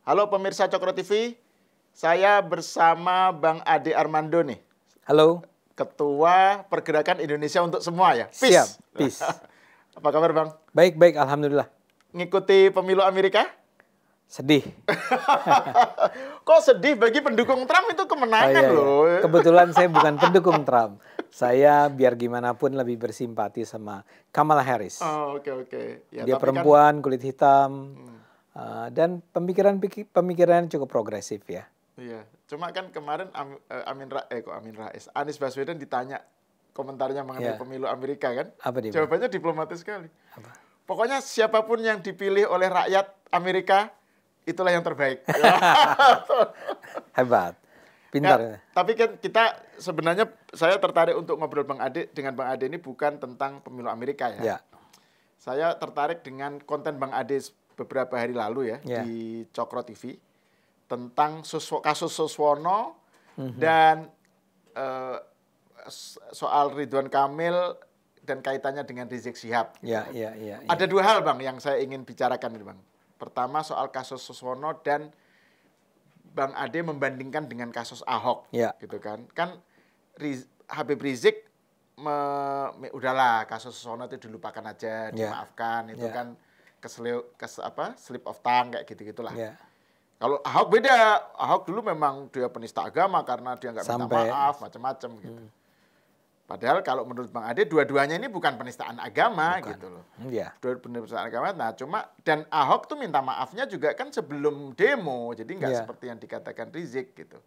Halo pemirsa Cokro TV, saya bersama Bang Ade Armando nih. Halo. Ketua Pergerakan Indonesia untuk Semua ya? Siap, Peace. peace. Apa kabar Bang? Baik, alhamdulillah. Ngikuti pemilu Amerika? Sedih. Kok sedih? Bagi pendukung Trump itu kemenangan loh. Kebetulan saya bukan pendukung Trump. Saya biar gimana pun lebih bersimpati sama Kamala Harris. Oh, oke. Ya, dia perempuan, kulit hitam, dan pemikiran cukup progresif ya. Iya, cuma kan kemarin Amin Rais, Anies Baswedan ditanya komentarnya mengenai pemilu Amerika kan? Apa dia? Jawabannya diplomatis sekali. Apa? Pokoknya siapapun yang dipilih oleh rakyat Amerika, itulah yang terbaik. Hebat. Pintar. Ya, tapi kan sebenarnya saya tertarik untuk ngobrol dengan Bang Ade ini bukan tentang pemilu Amerika ya. Saya tertarik dengan konten Bang Ade beberapa hari lalu ya di Cokro TV tentang kasus Suswono dan soal Ridwan Kamil dan kaitannya dengan Rizik Syihab. Ada dua hal Bang yang saya ingin bicarakan ini Bang. Pertama soal kasus Suswono dan Bang Ade membandingkan dengan kasus Ahok, gitu kan? Kan Habib Rizik udahlah kasus Suswono itu dilupakan aja, dimaafkan, itu kan slip of tongue kayak gitu-gitulah. Kalau Ahok beda, Ahok dulu memang dia penista agama karena dia nggak minta maaf, macam-macam gitu. Padahal kalau menurut Bang Ade dua-duanya ini bukan penistaan agama gitu loh. Dua penistaan agama. Nah dan Ahok tuh minta maafnya juga kan sebelum demo, jadi nggak seperti yang dikatakan Rizik gitu.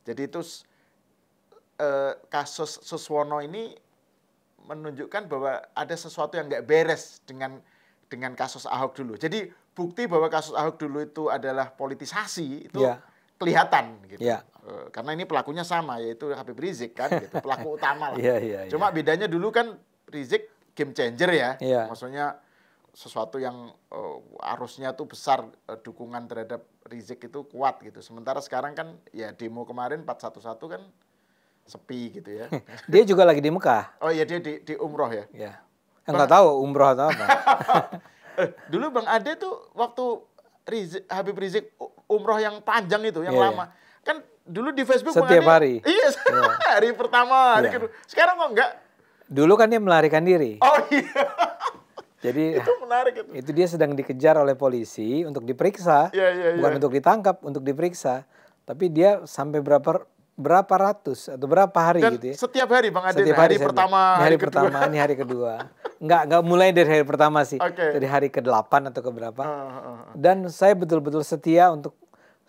Jadi itu kasus Suswono ini menunjukkan bahwa ada sesuatu yang nggak beres dengan kasus Ahok dulu. Jadi bukti bahwa kasus Ahok dulu itu adalah politisasi itu kelihatan gitu. Karena ini pelakunya sama, yaitu Habib Rizik kan, gitu, pelaku utama lah. Cuma bedanya dulu kan Rizik game changer ya. Maksudnya sesuatu yang arusnya tuh besar, dukungan terhadap Rizik itu kuat gitu. Sementara sekarang kan ya demo kemarin 411 kan sepi gitu ya. Dia juga lagi di Mekah. Oh iya dia di umroh ya. Nggak tahu umroh atau apa. Dulu Bang Ade tuh waktu Habib Rizik umroh yang panjang itu, yang lama. Kan dulu di Facebook setiap hari. Iya, hari pertama, hari kedua. Sekarang kok enggak? Dulu kan dia melarikan diri. Oh iya. Jadi itu menarik itu. Itu dia sedang dikejar oleh polisi untuk diperiksa, bukan untuk ditangkap, untuk diperiksa. Tapi dia sampai berapa ratus atau berapa hari dan gitu ya. Setiap hari Bang Ade, hari pertama, hari pertama, ini hari kedua. Enggak mulai dari hari pertama sih. Dari hari ke-8 atau keberapa. Dan saya betul-betul setia untuk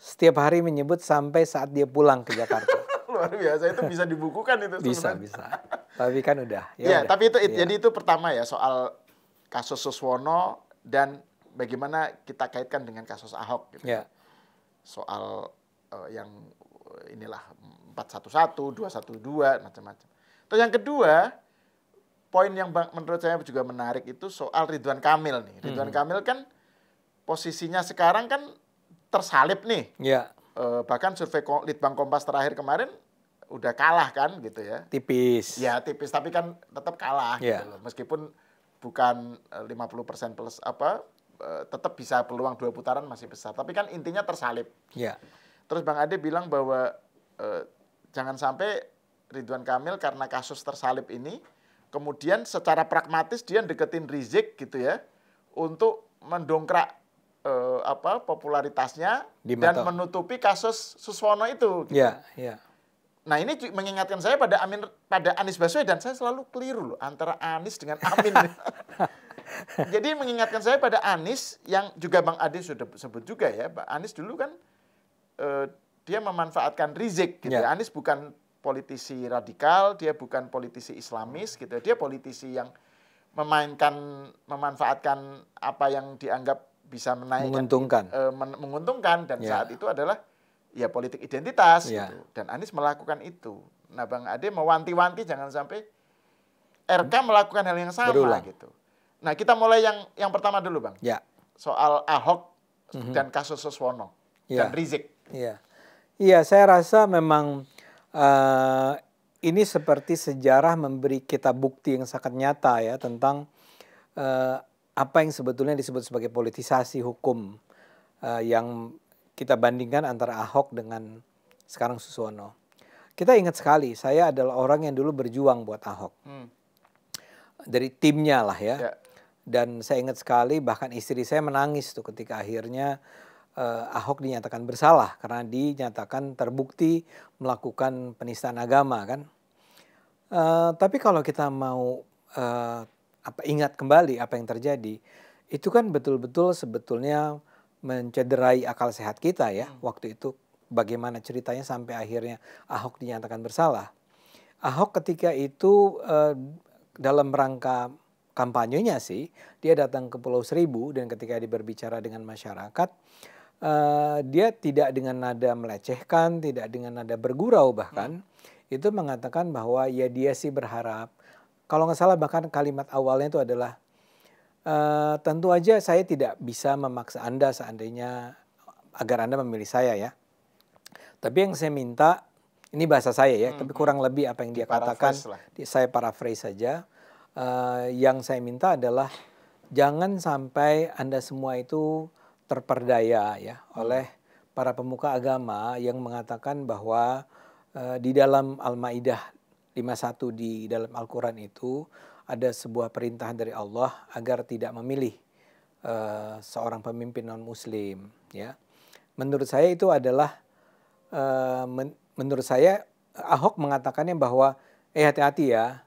setiap hari menyebut sampai saat dia pulang ke Jakarta. Luar biasa, itu bisa dibukukan itu sebenarnya. Bisa. Tapi kan udah. Ya, tapi itu jadi itu pertama ya soal kasus Suswono dan bagaimana kita kaitkan dengan kasus Ahok gitu. Soal yang inilah 411, 212 macam-macam. Terus yang kedua, poin yang menurut saya juga menarik itu soal Ridwan Kamil nih. Ridwan Kamil kan posisinya sekarang kan tersalib nih. Bahkan survei Litbang Kompas terakhir kemarin udah kalah kan gitu ya. Tipis. Ya tipis, tapi kan tetap kalah gitu loh. Meskipun bukan 50% plus tetap bisa peluang 2 putaran masih besar. Tapi kan intinya tersalib. Terus Bang Ade bilang bahwa jangan sampai Ridwan Kamil karena kasus tersalib ini kemudian secara pragmatis dia deketin Rizik gitu ya untuk mendongkrak popularitasnya dan menutupi kasus Suswono itu. Gitu. Nah ini mengingatkan saya pada Anies Baswedan. Saya selalu keliru loh antara Anies dengan Amin. Jadi mengingatkan saya pada Anies yang juga Bang Ade sudah sebut juga ya. Anies dulu kan dia memanfaatkan Rizik gitu. Anies bukan politisi radikal, dia bukan politisi Islamis gitu. Dia politisi yang memanfaatkan apa yang dianggap bisa menguntungkan dan saat itu adalah ya politik identitas gitu. Dan Anies melakukan itu. Nah, Bang Ade mewanti-wanti jangan sampai RK melakukan hal yang sama gitu. Nah, kita mulai yang pertama dulu, Bang. Soal Ahok dan kasus Suswono dan Rizik. Iya, saya rasa memang ini seperti sejarah memberi kita bukti yang sangat nyata ya tentang apa yang sebetulnya disebut sebagai politisasi hukum yang kita bandingkan antara Ahok dengan sekarang Suswono. Kita ingat sekali, saya adalah orang yang dulu berjuang buat Ahok. Dari timnya lah ya. Dan saya ingat sekali bahkan istri saya menangis tuh ketika akhirnya Ahok dinyatakan bersalah karena dinyatakan terbukti melakukan penistaan agama kan. Tapi kalau kita mau ingat kembali apa yang terjadi, itu kan betul-betul sebetulnya mencederai akal sehat kita ya. Waktu itu bagaimana ceritanya sampai akhirnya Ahok dinyatakan bersalah. Ahok ketika itu dalam rangka kampanyenya sih, dia datang ke Pulau Seribu dan ketika dia berbicara dengan masyarakat, dia tidak dengan nada melecehkan, tidak dengan nada bergurau bahkan, itu mengatakan bahwa ya dia sih berharap, kalau nggak salah bahkan kalimat awalnya itu adalah, tentu aja saya tidak bisa memaksa Anda seandainya agar Anda memilih saya ya. Tapi yang saya minta, ini bahasa saya ya, tapi kurang lebih apa yang dia katakan, saya paraphrase saja. Yang saya minta adalah jangan sampai Anda semua itu terperdaya ya oleh para pemuka agama yang mengatakan bahwa di dalam Al-Maidah 51 di dalam Al-Quran itu ada sebuah perintah dari Allah agar tidak memilih seorang pemimpin non-Muslim ya. Menurut saya itu adalah menurut saya Ahok mengatakannya bahwa hati-hati ya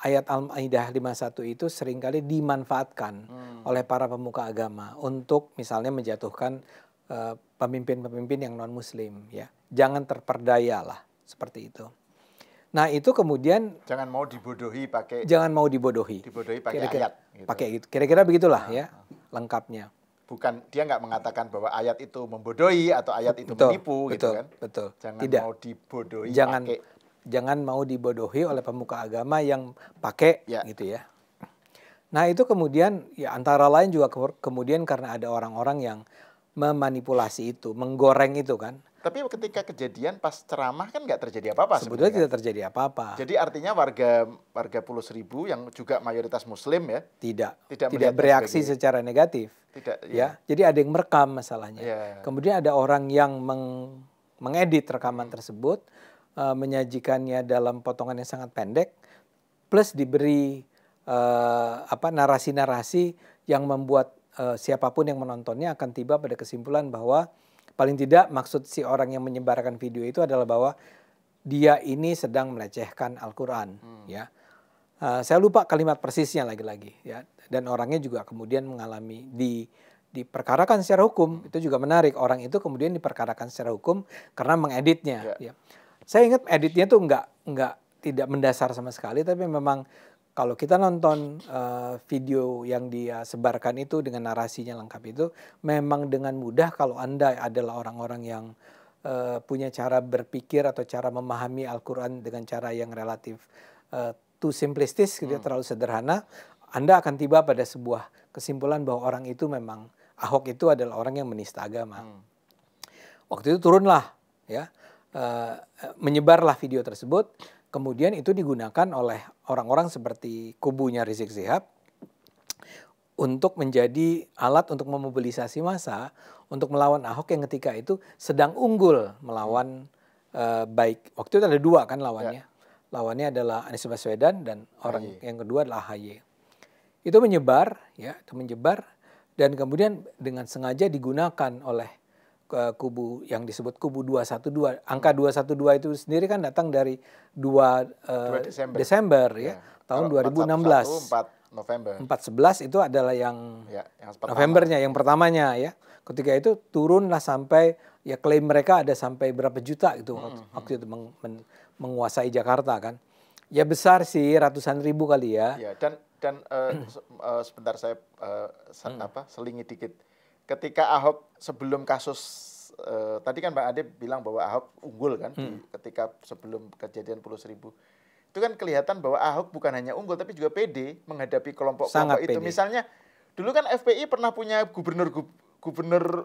ayat Al-Maidah 51 itu seringkali dimanfaatkan oleh para pemuka agama untuk misalnya menjatuhkan pemimpin-pemimpin yang non-Muslim ya. Jangan terperdaya lah seperti itu. Nah itu kemudian jangan mau dibodohi pakai pakai ayat gitu. Pakai gitu. Kira-kira begitulah ya lengkapnya. Bukan, dia nggak mengatakan bahwa ayat itu membodohi atau ayat itu menipu gitu kan. Betul. Jangan tidak. mau dibodohi jangan mau dibodohi oleh pemuka agama yang pakai gitu ya. Nah itu kemudian ya antara lain juga kemudian karena ada orang-orang yang memanipulasi itu, menggoreng itu kan. Tapi ketika kejadian pas ceramah kan nggak terjadi apa-apa. Sebetulnya tidak terjadi apa-apa. Jadi artinya warga Pulau Seribu yang juga mayoritas Muslim ya tidak bereaksi secara negatif. Tidak. Ya. Jadi ada yang merekam masalahnya. Kemudian ada orang yang mengedit rekaman tersebut, menyajikannya dalam potongan yang sangat pendek, plus diberi narasi-narasi yang membuat siapapun yang menontonnya akan tiba pada kesimpulan bahwa paling tidak maksud si orang yang menyebarkan video itu adalah bahwa dia ini sedang melecehkan Al-Quran. Ya, saya lupa kalimat persisnya lagi-lagi. Ya, dan orangnya juga kemudian mengalami diperkarakan secara hukum. Itu juga menarik. Orang itu kemudian diperkarakan secara hukum karena mengeditnya. Ya. Saya ingat editnya tuh tidak mendasar sama sekali, tapi memang kalau kita nonton video yang dia sebarkan itu dengan narasinya lengkap itu, memang dengan mudah kalau Anda adalah orang-orang yang punya cara berpikir atau cara memahami Al-Quran dengan cara yang relatif too simplistis, gitu, terlalu sederhana, Anda akan tiba pada sebuah kesimpulan bahwa orang itu memang, Ahok itu adalah orang yang menista agama. Waktu itu turunlah, ya, menyebarlah video tersebut. Kemudian itu digunakan oleh orang-orang seperti kubunya Rizik Syihab untuk menjadi alat untuk memobilisasi massa untuk melawan Ahok yang ketika itu sedang unggul melawan baik. Waktu itu ada dua kan lawannya. Lawannya adalah Anies Baswedan dan orang yang kedua adalah AHY. Itu menyebar, ya, itu menyebar dan kemudian dengan sengaja digunakan oleh kubu yang disebut kubu 212. Angka 212 itu sendiri kan datang dari 2 Desember ya, tahun 2016. 4 November. 4/11 itu adalah yang Novembernya, yang pertamanya ya. Ketika itu turunlah sampai, ya klaim mereka ada sampai berapa juta itu waktu itu menguasai Jakarta kan. Ya besar sih, ratusan ribu kali ya. Ya dan sebentar saya selingi dikit. Ketika Ahok sebelum kasus tadi kan Bang Ade bilang bahwa Ahok unggul kan ketika sebelum kejadian Pulau Seribu. Itu kan kelihatan bahwa Ahok bukan hanya unggul tapi juga pede menghadapi kelompok-kelompok itu. Pede. Misalnya dulu kan FPI pernah punya gubernuran.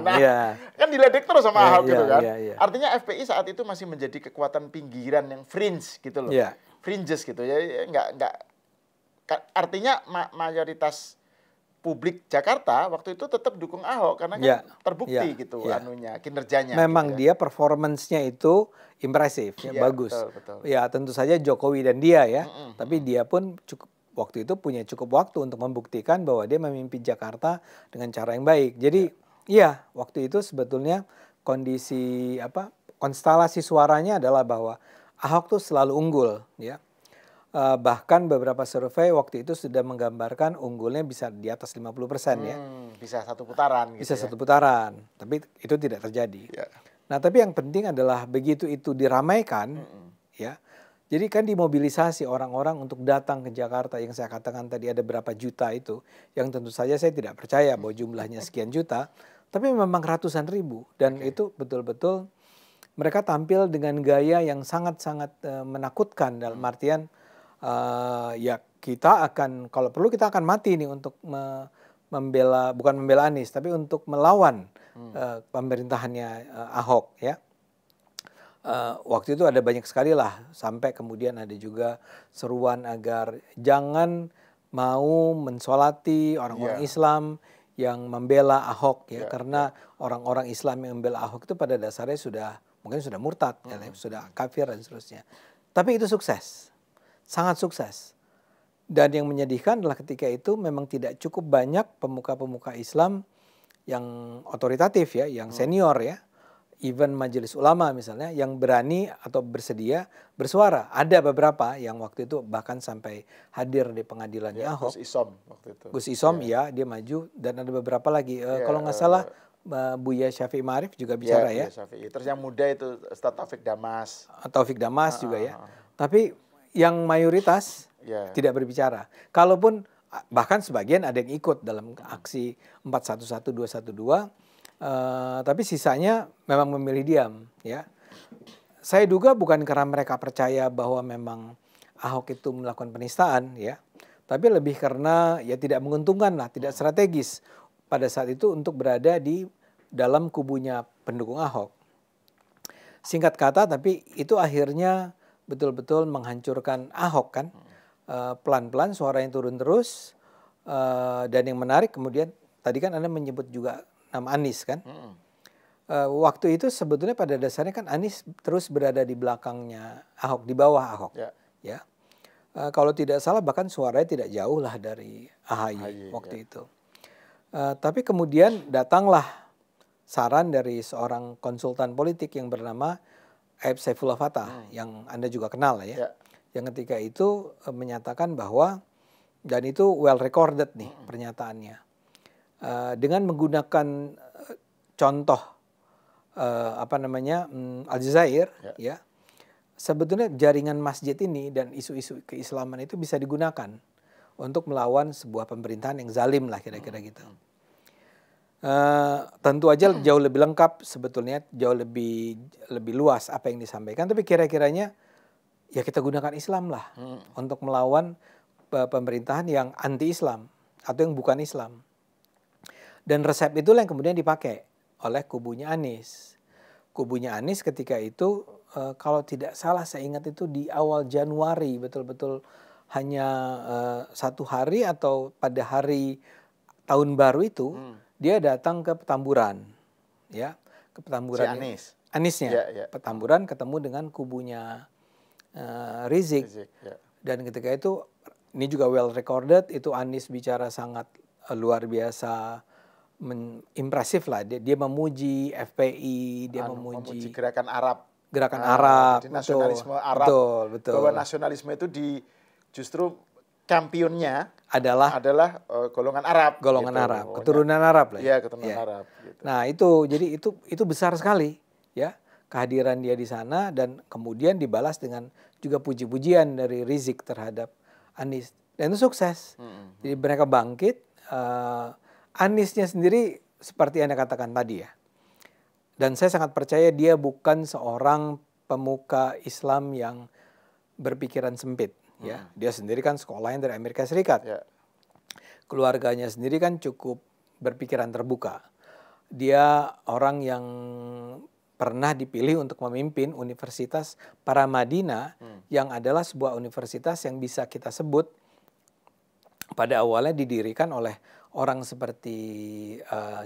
Nah, kan diledek terus sama Ahok gitu kan. Artinya FPI saat itu masih menjadi kekuatan pinggiran yang fringe gitu loh. Fringes gitu ya, enggak artinya mayoritas publik Jakarta waktu itu tetap dukung Ahok karena kan terbukti gitu anunya, kinerjanya. Memang gitu ya. dia performance-nya itu impresif, bagus. Betul. Ya tentu saja Jokowi dan dia ya, tapi dia pun waktu itu punya cukup waktu untuk membuktikan bahwa dia memimpin Jakarta dengan cara yang baik. Jadi waktu itu sebetulnya kondisi konstelasi suaranya adalah bahwa Ahok tuh selalu unggul ya. Bahkan beberapa survei waktu itu sudah menggambarkan unggulnya bisa di atas 50% ya. Bisa satu putaran. Bisa satu putaran, tapi itu tidak terjadi. Nah tapi yang penting adalah begitu itu diramaikan, ya. Jadi kan dimobilisasi orang-orang untuk datang ke Jakarta yang saya katakan tadi ada berapa juta itu, yang tentu saja saya tidak percaya bahwa jumlahnya sekian juta, tapi memang ratusan ribu dan itu betul-betul mereka tampil dengan gaya yang sangat-sangat menakutkan dalam artian ya kita akan kalau perlu kita akan mati nih untuk bukan membela Anies tapi untuk melawan pemerintahannya Ahok ya. Waktu itu ada banyak sekali lah sampai kemudian ada juga seruan agar jangan mau mensolati orang-orang Islam yang membela Ahok ya karena orang-orang Islam yang membela Ahok itu pada dasarnya mungkin sudah murtad ya, sudah kafir dan seterusnya. Tapi itu sukses. Sangat sukses. Dan yang menyedihkan adalah ketika itu memang tidak cukup banyak pemuka-pemuka Islam yang otoritatif ya, yang senior ya. Even Majelis Ulama misalnya yang berani atau bersedia bersuara. Ada beberapa yang waktu itu bahkan sampai hadir di pengadilannya Ahok. Gus Isom waktu itu. Gus Isom dia maju dan ada beberapa lagi. Kalau nggak salah Buya Syafi'i Ma'arif juga bicara ya. Terus yang muda itu Ustaz Taufik Damas. Taufik Damas juga ya. Tapi yang mayoritas tidak berbicara. Kalaupun bahkan sebagian ada yang ikut dalam aksi 411 212, tapi sisanya memang memilih diam. Ya, saya duga bukan karena mereka percaya bahwa memang Ahok itu melakukan penistaan, ya, tapi lebih karena ya tidak menguntungkan lah, tidak strategis pada saat itu untuk berada di dalam kubunya pendukung Ahok. Singkat kata, tapi itu akhirnya betul-betul menghancurkan Ahok kan. Pelan-pelan suaranya turun terus. Dan yang menarik kemudian tadi kan Anda menyebut juga nama Anies kan. Waktu itu sebetulnya pada dasarnya kan Anies terus berada di belakangnya Ahok, di bawah Ahok. Ya. Kalau tidak salah bahkan suaranya tidak jauh lah dari AHY waktu itu. Tapi kemudian datanglah saran dari seorang konsultan politik yang bernama Aib Saifullah Fatah yang Anda juga kenal ya. Yang ketika itu menyatakan bahwa, dan itu well recorded nih pernyataannya. Dengan menggunakan contoh Al Jazair ya. Sebetulnya jaringan masjid ini dan isu-isu keislaman itu bisa digunakan untuk melawan sebuah pemerintahan yang zalim lah kira-kira gitu. Tentu aja jauh lebih lengkap sebetulnya, jauh lebih luas apa yang disampaikan, tapi kira-kiranya ya kita gunakan Islam lah untuk melawan pemerintahan yang anti-Islam atau yang bukan Islam. Dan resep itulah yang kemudian dipakai oleh kubunya Anies. Kubunya Anies ketika itu kalau tidak salah saya ingat itu di awal Januari betul-betul hanya 1 hari atau pada hari tahun baru itu dia datang ke Petamburan, ya, ke Petamburan. Si Aniesnya, Petamburan ketemu dengan kubunya Rizik. Dan ketika itu, ini juga well recorded, itu Anies bicara sangat luar biasa, impresif lah. Dia memuji FPI, dia memuji gerakan Arab. Gerakan Arab, jadi nasionalisme Arab. Betul. Bahwa nasionalisme itu justru kampionnya adalah golongan Arab. Golongan gitu. Arab, keturunan Arab lah. Iya, keturunan Arab. Gitu. Nah jadi itu besar sekali ya kehadiran dia di sana dan kemudian dibalas dengan juga puji-pujian dari Rizik terhadap Anies dan itu sukses. Jadi mereka bangkit. Aniesnya sendiri seperti Anda katakan tadi ya. Dan saya sangat percaya dia bukan seorang pemuka Islam yang berpikiran sempit. Ya, dia sendiri kan sekolahnya dari Amerika Serikat. Keluarganya sendiri kan cukup berpikiran terbuka. Dia orang yang pernah dipilih untuk memimpin Universitas Paramadina yang adalah sebuah universitas yang bisa kita sebut pada awalnya didirikan oleh orang seperti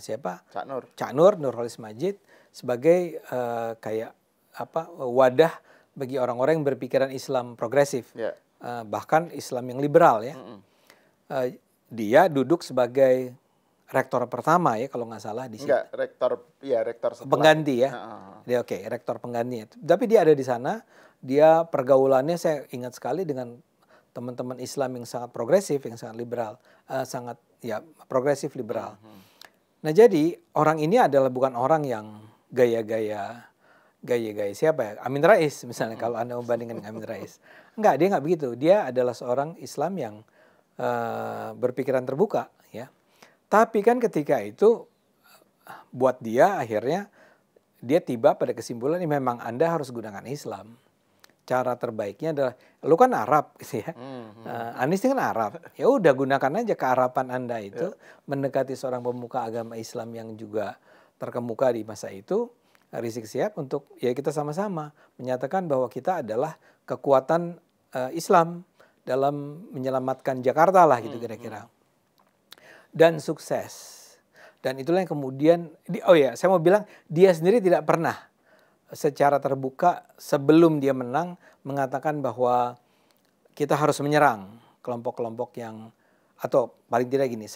siapa? Cak Nur, Nurholis Majid sebagai kayak wadah bagi orang-orang yang berpikiran Islam progresif, bahkan Islam yang liberal ya. Dia duduk sebagai rektor pertama ya kalau nggak salah di situ. Rektor setelah. Pengganti ya. Dia rektor pengganti. Tapi dia ada di sana, dia pergaulannya saya ingat sekali dengan teman-teman Islam yang sangat progresif, yang sangat liberal, sangat progresif liberal. Nah, jadi orang ini adalah bukan orang yang gaya-gaya siapa ya? Amin Rais misalnya kalau Anda membandingkan dengan Amin Rais. Enggak, dia nggak begitu. Dia adalah seorang Islam yang berpikiran terbuka ya. Tapi kan ketika itu buat dia akhirnya dia tiba pada kesimpulan ini memang Anda harus gunakan Islam. Cara terbaiknya adalah lu kan Arab gitu ya. Anies kan Arab. Ya udah gunakan aja kearaban Anda itu mendekati seorang pemuka agama Islam yang juga terkemuka di masa itu, Rizik Syihab, untuk ya kita sama-sama menyatakan bahwa kita adalah kekuatan Islam dalam menyelamatkan Jakarta lah gitu kira-kira. Dan sukses. Dan itulah yang kemudian, saya mau bilang dia sendiri tidak pernah secara terbuka sebelum dia menang mengatakan bahwa kita harus menyerang kelompok-kelompok yang, atau paling tidak gini,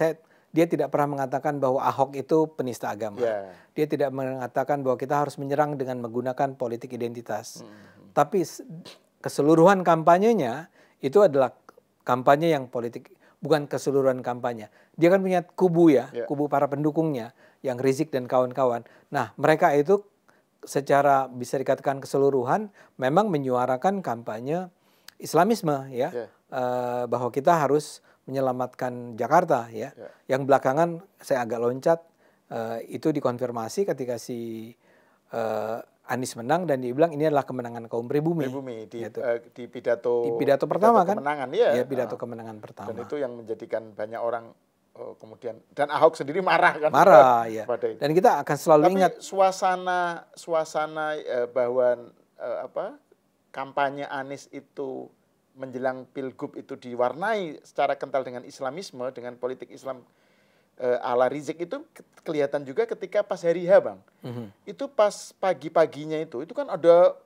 dia tidak pernah mengatakan bahwa Ahok itu penista agama. Dia tidak mengatakan bahwa kita harus menyerang dengan menggunakan politik identitas. Tapi keseluruhan kampanyenya itu adalah kampanye yang politik, bukan keseluruhan kampanye. Dia kan punya kubu kubu para pendukungnya yang Rizik dan kawan-kawan. Nah, mereka itu secara bisa dikatakan keseluruhan memang menyuarakan kampanye Islamisme bahwa kita harus menyelamatkan Jakarta ya. Yang belakangan saya agak loncat itu dikonfirmasi ketika si Anies menang dan dia bilang ini adalah kemenangan kaum pribumi. Di pidato pertama kan? Kemenangan pidato kemenangan pertama. Dan itu yang menjadikan banyak orang kemudian, dan Ahok sendiri marah kan? Marah ya. Dan kita akan selalu ingat suasana bahwa kampanye Anies itu menjelang Pilgub itu diwarnai secara kental dengan Islamisme, dengan politik Islam ala Rizik itu kelihatan juga ketika pas hari H, Bang. Itu pas pagi-paginya itu kan ada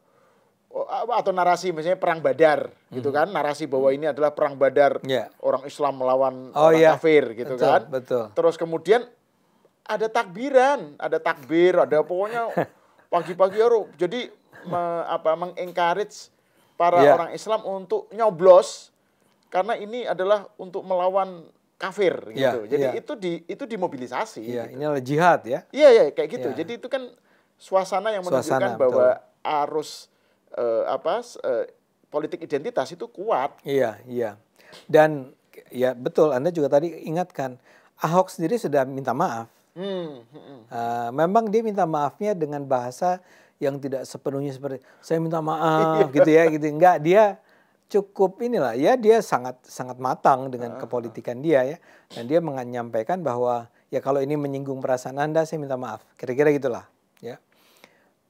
atau narasi misalnya perang Badar gitu kan, narasi bahwa ini adalah perang Badar, orang Islam melawan orang kafir gitu kan. Terus kemudian ada takbiran, ada takbir, ada pokoknya pagi-pagi jadi mengencourage para orang Islam untuk nyoblos karena ini adalah untuk melawan kafir gitu. Jadi itu dimobilisasi. Iya, gitu. Ini adalah jihad ya. Iya kayak gitu. Jadi itu kan suasana yang menunjukkan bahwa arus politik identitas itu kuat. Iya. Dan ya betul, Anda juga tadi ingatkan Ahok sendiri sudah minta maaf. Memang dia minta maafnya dengan bahasa yang tidak sepenuhnya seperti saya minta maaf gitu ya gitu. Enggak, dia cukup inilah ya, dia sangat matang dengan kepolitikan dia ya, dan dia menyampaikan bahwa ya kalau ini menyinggung perasaan Anda saya minta maaf, kira-kira gitulah ya.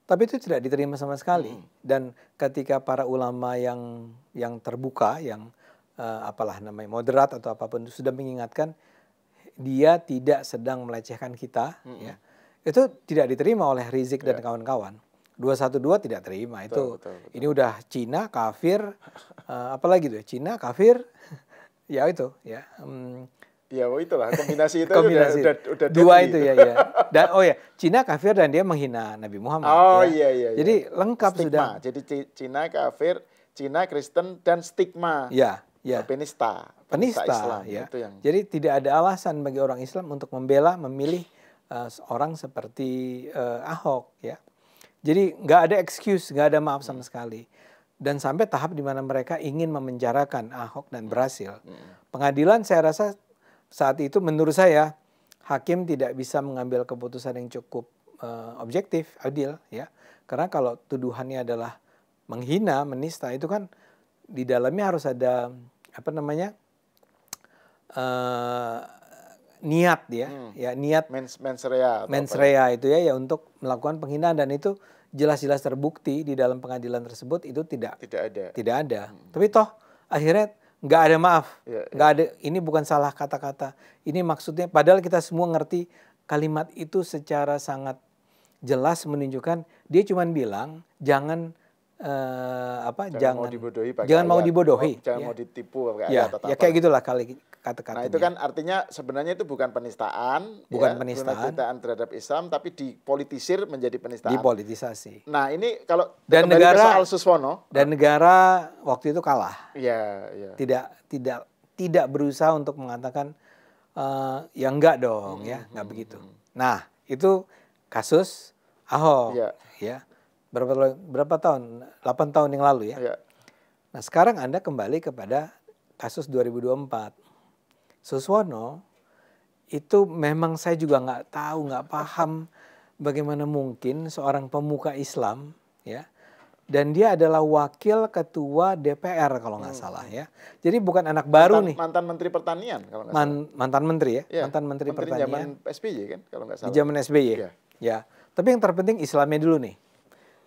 Tapi itu tidak diterima sama sekali. Dan ketika para ulama yang terbuka, yang moderat atau apapun itu sudah mengingatkan dia tidak sedang melecehkan kita ya, itu tidak diterima oleh Rizik dan kawan-kawan. 212 tidak terima itu. Betul. Ini udah Cina kafir, apalagi tuh Cina kafir, ya itu ya. Ya itulah kombinasi itu udah dua itu ya. Dan Cina kafir dan dia menghina Nabi Muhammad. Iya. Jadi lengkap stigma. sudah. Jadi Cina kafir, Cina Kristen dan stigma. Ya. Penista Islam ya. Itu yang... Jadi tidak ada alasan bagi orang Islam untuk memilih orang seperti Ahok ya. Jadi nggak ada excuse, nggak ada maaf sama sekali. Dan sampai tahap di mana mereka ingin memenjarakan Ahok dan berhasil. Pengadilan saya rasa saat itu menurut saya hakim tidak bisa mengambil keputusan yang cukup objektif, adil ya. Karena kalau tuduhannya adalah menghina, menista, itu kan di dalamnya harus ada niat ya niat mens rea itu ya untuk melakukan penghinaan, dan itu jelas-jelas terbukti di dalam pengadilan tersebut itu tidak ada. Tapi toh akhirnya nggak ada maaf, nggak ada. Ini bukan salah kata-kata. Ini maksudnya, padahal kita semua ngerti kalimat itu secara sangat jelas menunjukkan dia cuma bilang jangan jangan mau dibodohi, jangan mau dibodohi, jangan mau ditipu pakai ayat atau ya kayak gitulah kata-katanya. Nah itu kan artinya sebenarnya itu bukan penistaan, bukan penistaan terhadap Islam, tapi dipolitisir menjadi penistaan. Dipolitisasi. Nah ini kalau dan negara soal Suswono, dan negara waktu itu kalah. Iya. Tidak berusaha untuk mengatakan ya enggak dong, ya enggak begitu. Nah itu kasus Ahok, ya. Berapa tahun? 8 tahun yang lalu ya. Nah sekarang Anda kembali kepada kasus 2024. Suswono itu memang saya juga nggak tahu, nggak paham bagaimana mungkin seorang pemuka Islam, ya, dan dia adalah wakil ketua DPR kalau nggak salah ya. Jadi bukan anak baru nih. Mantan Menteri Pertanian kalau nggak salah. Mantan Menteri ya, mantan Menteri Pertanian. Zaman SBY kan kalau nggak salah. Di zaman SBY. Ya. Tapi yang terpenting Islamnya dulu nih.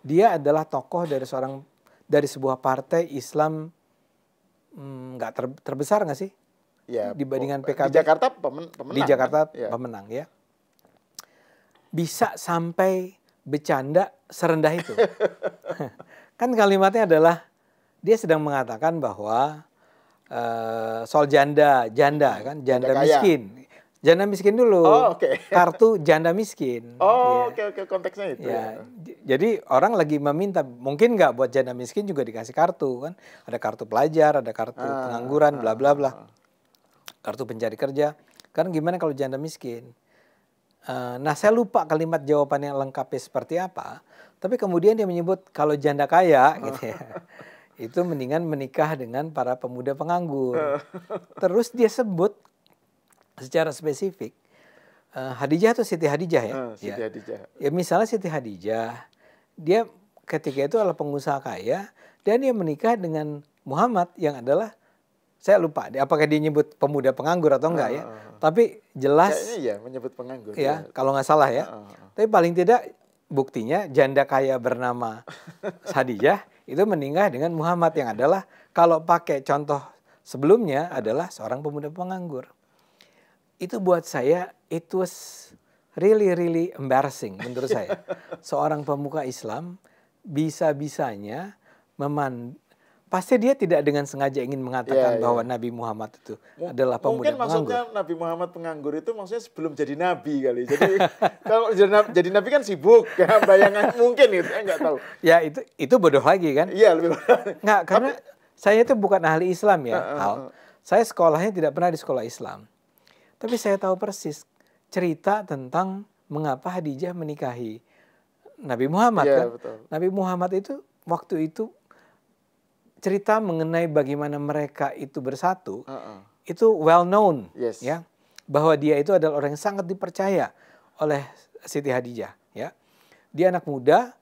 Dia adalah tokoh dari sebuah partai Islam nggak terbesar nggak sih? Ya, dibandingkan PKB. Di Jakarta pemenang. Di Jakarta kan? Pemenang ya. Bisa sampai bercanda serendah itu. Kan kalimatnya adalah dia sedang mengatakan bahwa soal janda kan, janda miskin. Janda miskin dulu. Kartu janda miskin. Oke, konteksnya itu. Ya. Jadi orang lagi meminta, mungkin nggak buat janda miskin juga dikasih kartu kan. Ada kartu pelajar, ada kartu pengangguran, bla bla bla. Kartu pencari kerja. Karena gimana kalau janda miskin? Nah saya lupa kalimat jawabannya lengkapnya seperti apa. Tapi kemudian dia menyebut kalau janda kaya gitu ya. Itu mendingan menikah dengan para pemuda penganggur. Terus dia sebut secara spesifik Hadijah atau Siti Hadijah ya? Siti Hadijah. Ya misalnya Siti Hadijah, dia ketika itu adalah pengusaha kaya dan dia menikah dengan Muhammad yang adalah, saya lupa apakah dia nyebut pemuda penganggur atau enggak ya. Tapi jelas kayaknya ya menyebut penganggur. Ya, kalau nggak salah ya. Tapi paling tidak buktinya janda kaya bernama Hadijah itu menikah dengan Muhammad yang adalah, kalau pakai contoh sebelumnya, adalah seorang pemuda penganggur. Itu buat saya, it was really embarrassing menurut saya. Seorang pemuka Islam bisa-bisanya pasti dia tidak dengan sengaja ingin mengatakan bahwa Nabi Muhammad itu adalah pemuda penganggur. Mungkin maksudnya Nabi Muhammad penganggur itu maksudnya sebelum jadi Nabi kali. Jadi kalau jadi Nabi kan sibuk, ya, bayangan mungkin itu, nggak tahu. Ya itu bodoh lagi kan? Iya, lebih bodoh. Nggak, karena saya itu bukan ahli Islam ya, Saya sekolahnya tidak pernah di sekolah Islam. Tapi saya tahu persis cerita tentang mengapa Hadijah menikahi Nabi Muhammad kan. Betul. Nabi Muhammad itu waktu itu cerita mengenai bagaimana mereka itu bersatu, itu well known, ya, bahwa dia itu adalah orang yang sangat dipercaya oleh Siti Hadijah, ya. Dia anak muda,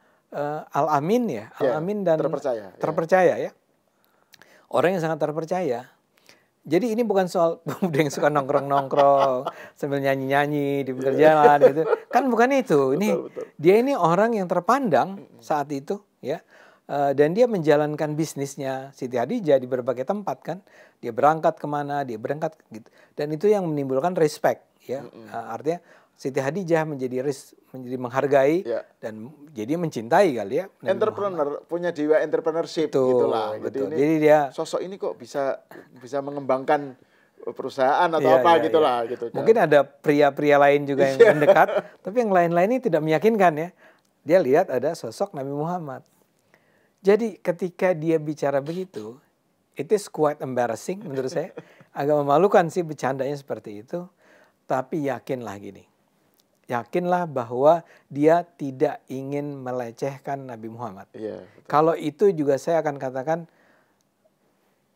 Al-Amin ya, Al-Amin dan terpercaya ya. Orang yang sangat terpercaya. Jadi ini bukan soal pemuda yang suka nongkrong-nongkrong sambil nyanyi-nyanyi di pinggir jalan gitu. Kan bukan itu. Ini betul. Dia ini orang yang terpandang saat itu, ya. Dan dia menjalankan bisnisnya Siti Hadijah di berbagai tempat kan. Dia berangkat kemana, dia berangkat gitu. Dan itu yang menimbulkan respect, ya. Artinya Siti Hadijah menjadi menghargai dan jadi mencintai kali ya. Entrepreneur, punya jiwa entrepreneurship gitulah. Jadi dia sosok ini kok bisa mengembangkan perusahaan atau gitulah. Gitu. Mungkin ada pria-pria lain juga yang mendekat, tapi yang lain-lain ini tidak meyakinkan ya. Dia lihat ada sosok Nabi Muhammad. Jadi ketika dia bicara begitu, it is quite embarrassing menurut saya. Agak memalukan sih bercandanya seperti itu. Tapi yakinlah gini. Yakinlah bahwa dia tidak ingin melecehkan Nabi Muhammad. Kalau itu juga saya akan katakan,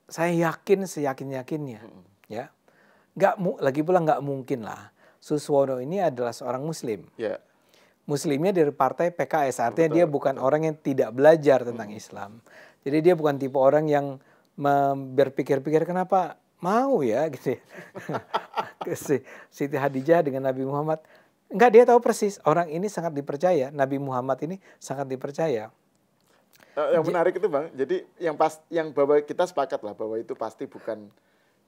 saya yakin seyakin-yakinnya. Ya, lagi pula nggak mungkin lah. Suswono ini adalah seorang Muslim. Muslimnya dari partai PKS, artinya dia bukan orang yang tidak belajar tentang Islam. Jadi dia bukan tipe orang yang berpikir-pikir kenapa mau ya gitu. Siti Hadijah dengan Nabi Muhammad. Enggak, dia tahu persis orang ini sangat dipercaya. Nabi Muhammad ini sangat dipercaya. Yang menarik itu Bang, jadi yang bahwa kita sepakat lah bahwa itu pasti bukan,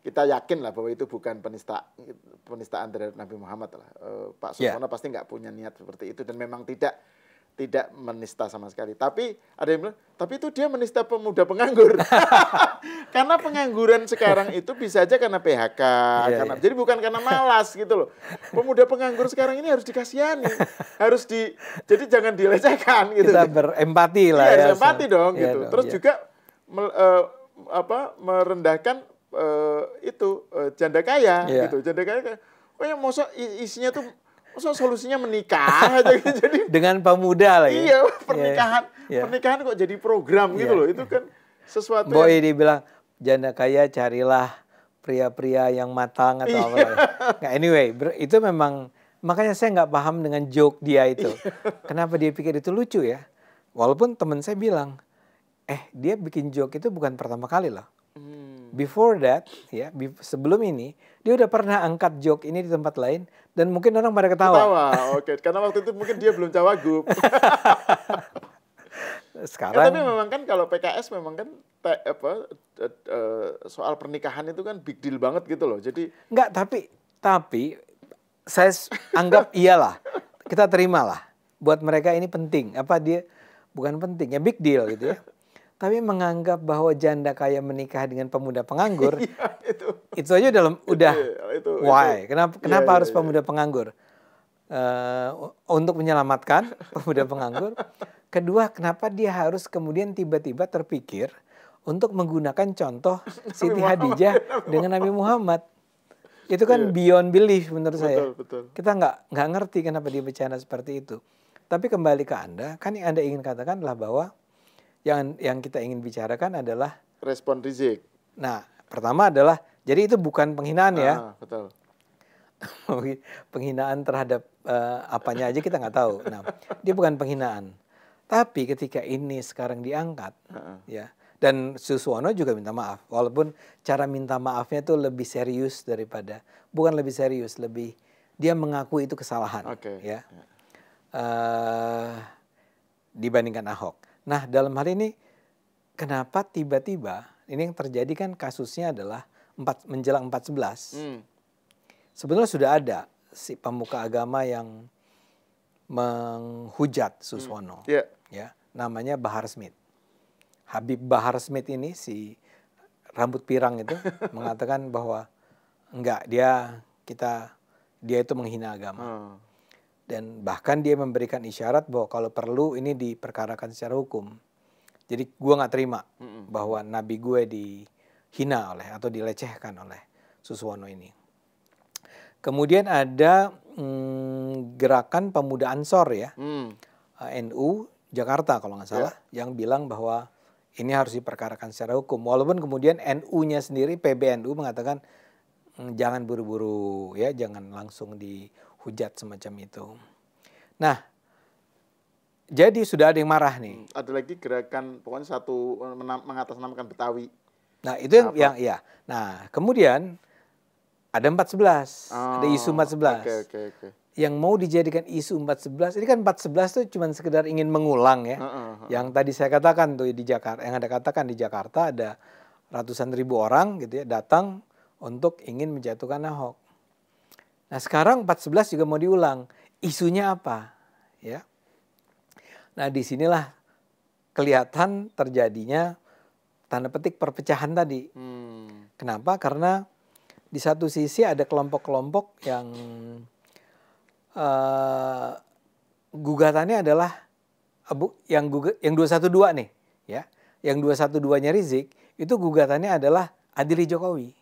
kita yakin lah bahwa itu bukan penistaan terhadap Nabi Muhammad lah. Pak Suswono pasti nggak punya niat seperti itu dan memang tidak menista sama sekali. Tapi ada yang bilang, tapi itu dia menista pemuda penganggur. Karena pengangguran sekarang itu bisa aja karena PHK, jadi bukan karena malas gitu loh. Pemuda penganggur sekarang ini harus dikasihani, jadi jangan dilecehkan gitu. Kita berempati lah ya. Empati dong gitu. Terus juga merendahkan janda kaya gitu. Janda kaya, oh ya masa isinya tuh solusinya menikah aja gitu. Jadi dengan pemuda lagi. Iya, pernikahan kok jadi program gitu loh. Itu kan sesuatu Boy dibilang janda kaya carilah pria-pria yang matang atau apa. Nah, anyway, itu memang makanya saya nggak paham dengan joke dia itu. Kenapa dia pikir itu lucu ya? Walaupun teman saya bilang, dia bikin joke itu bukan pertama kali loh. Before that, ya, sebelum ini, dia udah pernah angkat joke ini di tempat lain, dan mungkin orang pada ketawa. Oke. Karena waktu itu mungkin dia belum cawagup. Sekarang. Tapi memang kan kalau PKS memang kan soal pernikahan itu kan big deal banget gitu loh. Jadi enggak, tapi saya anggap iyalah, kita terimalah. Buat mereka ini penting. Dia bukan penting, ya big deal gitu ya. Tapi menganggap bahwa janda kaya menikah dengan pemuda penganggur, itu aja udah why? Kenapa harus pemuda penganggur? Untuk menyelamatkan pemuda penganggur. Kedua, kenapa dia harus kemudian tiba-tiba terpikir untuk menggunakan contoh Siti Hadijah dengan Nabi Muhammad? Itu kan beyond belief menurut saya. Betul. Kita nggak ngerti kenapa dia bercanda seperti itu. Tapi kembali ke Anda, kan yang Anda ingin katakan adalah bahwa yang kita ingin bicarakan adalah respon Rizik. Nah, pertama adalah, jadi itu bukan penghinaan ya. Betul. Penghinaan terhadap apanya aja kita nggak tahu. Nah, dia bukan penghinaan. Tapi ketika ini sekarang diangkat, ya, dan Suswono juga minta maaf. Walaupun cara minta maafnya itu lebih serius daripada, bukan lebih serius, lebih dia mengakui itu kesalahan, ya, dibandingkan Ahok. Nah, dalam hal ini kenapa tiba-tiba ini yang terjadi kan kasusnya adalah menjelang 4/11. Sebenarnya sudah ada si pemuka agama yang menghujat Suswono. Ya, namanya Bahar Smith. Habib Bahar Smith ini si rambut pirang itu mengatakan bahwa enggak, dia itu menghina agama. Dan bahkan dia memberikan isyarat bahwa kalau perlu ini diperkarakan secara hukum. Jadi gue nggak terima bahwa nabi gue dihina atau dilecehkan oleh Suswono ini. Kemudian ada gerakan pemuda Ansor ya, NU Jakarta kalau nggak salah, yang bilang bahwa ini harus diperkarakan secara hukum. Walaupun kemudian NU-nya sendiri, PBNU mengatakan jangan buru-buru ya, jangan langsung dihujat semacam itu. Nah, jadi sudah ada yang marah nih. Ada lagi gerakan pokoknya satu mengatasnamakan Betawi. Nah, itu yang ya. Nah, kemudian ada 4/11, ada isu 4/11. Oke. Yang mau dijadikan isu 4/11, ini kan 4/11 tuh cuma sekedar ingin mengulang ya. Yang tadi saya katakan tuh di Jakarta, yang Anda katakan di Jakarta ada ratusan ribu orang gitu ya datang untuk ingin menjatuhkan Ahok. Nah, sekarang 4/11 juga mau diulang. Isunya apa? Ya. Nah, disinilah kelihatan terjadinya tanda petik perpecahan tadi. Kenapa? Karena di satu sisi ada kelompok-kelompok yang gugatannya adalah yang 212 nih, ya. Yang 212-nya Rizik itu gugatannya adalah adili Jokowi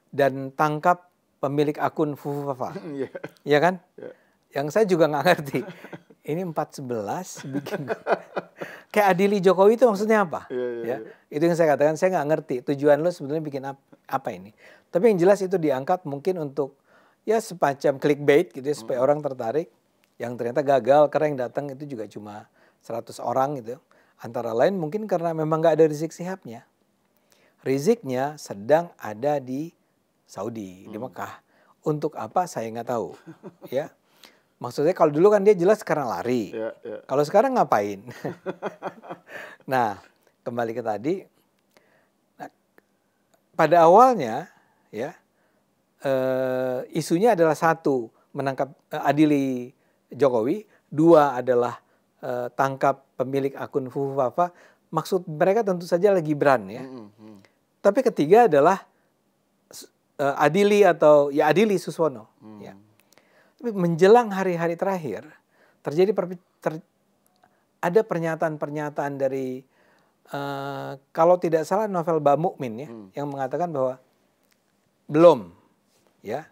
dan tangkap pemilik akun Fufufafa. Ya kan? Yang saya juga nggak ngerti. Ini 4/11 bikin kayak adili Jokowi itu maksudnya apa? Ya. Itu yang saya katakan, saya nggak ngerti. Tujuan lo sebenarnya bikin apa ini? Tapi yang jelas itu diangkat mungkin untuk ya semacam clickbait gitu ya, supaya orang tertarik. Yang ternyata gagal karena yang datang itu juga cuma 100 orang gitu. Antara lain mungkin karena memang nggak ada Rizik Sihabnya. Riziknya sedang ada di Saudi, di Mekah. Untuk apa saya nggak tahu. Ya. Maksudnya kalau dulu kan dia jelas sekarang lari. Kalau sekarang ngapain? Nah, kembali ke tadi. Nah, pada awalnya ya isunya adalah satu, menangkap adili Jokowi, dua adalah tangkap pemilik akun Fufufafa. Maksud mereka tentu saja lagi Gibran ya. Tapi ketiga adalah adili Suswono. Ya. Tapi menjelang hari-hari terakhir terjadi ada pernyataan-pernyataan dari kalau tidak salah Novel Bamukmin ya, yang mengatakan bahwa belum, ya,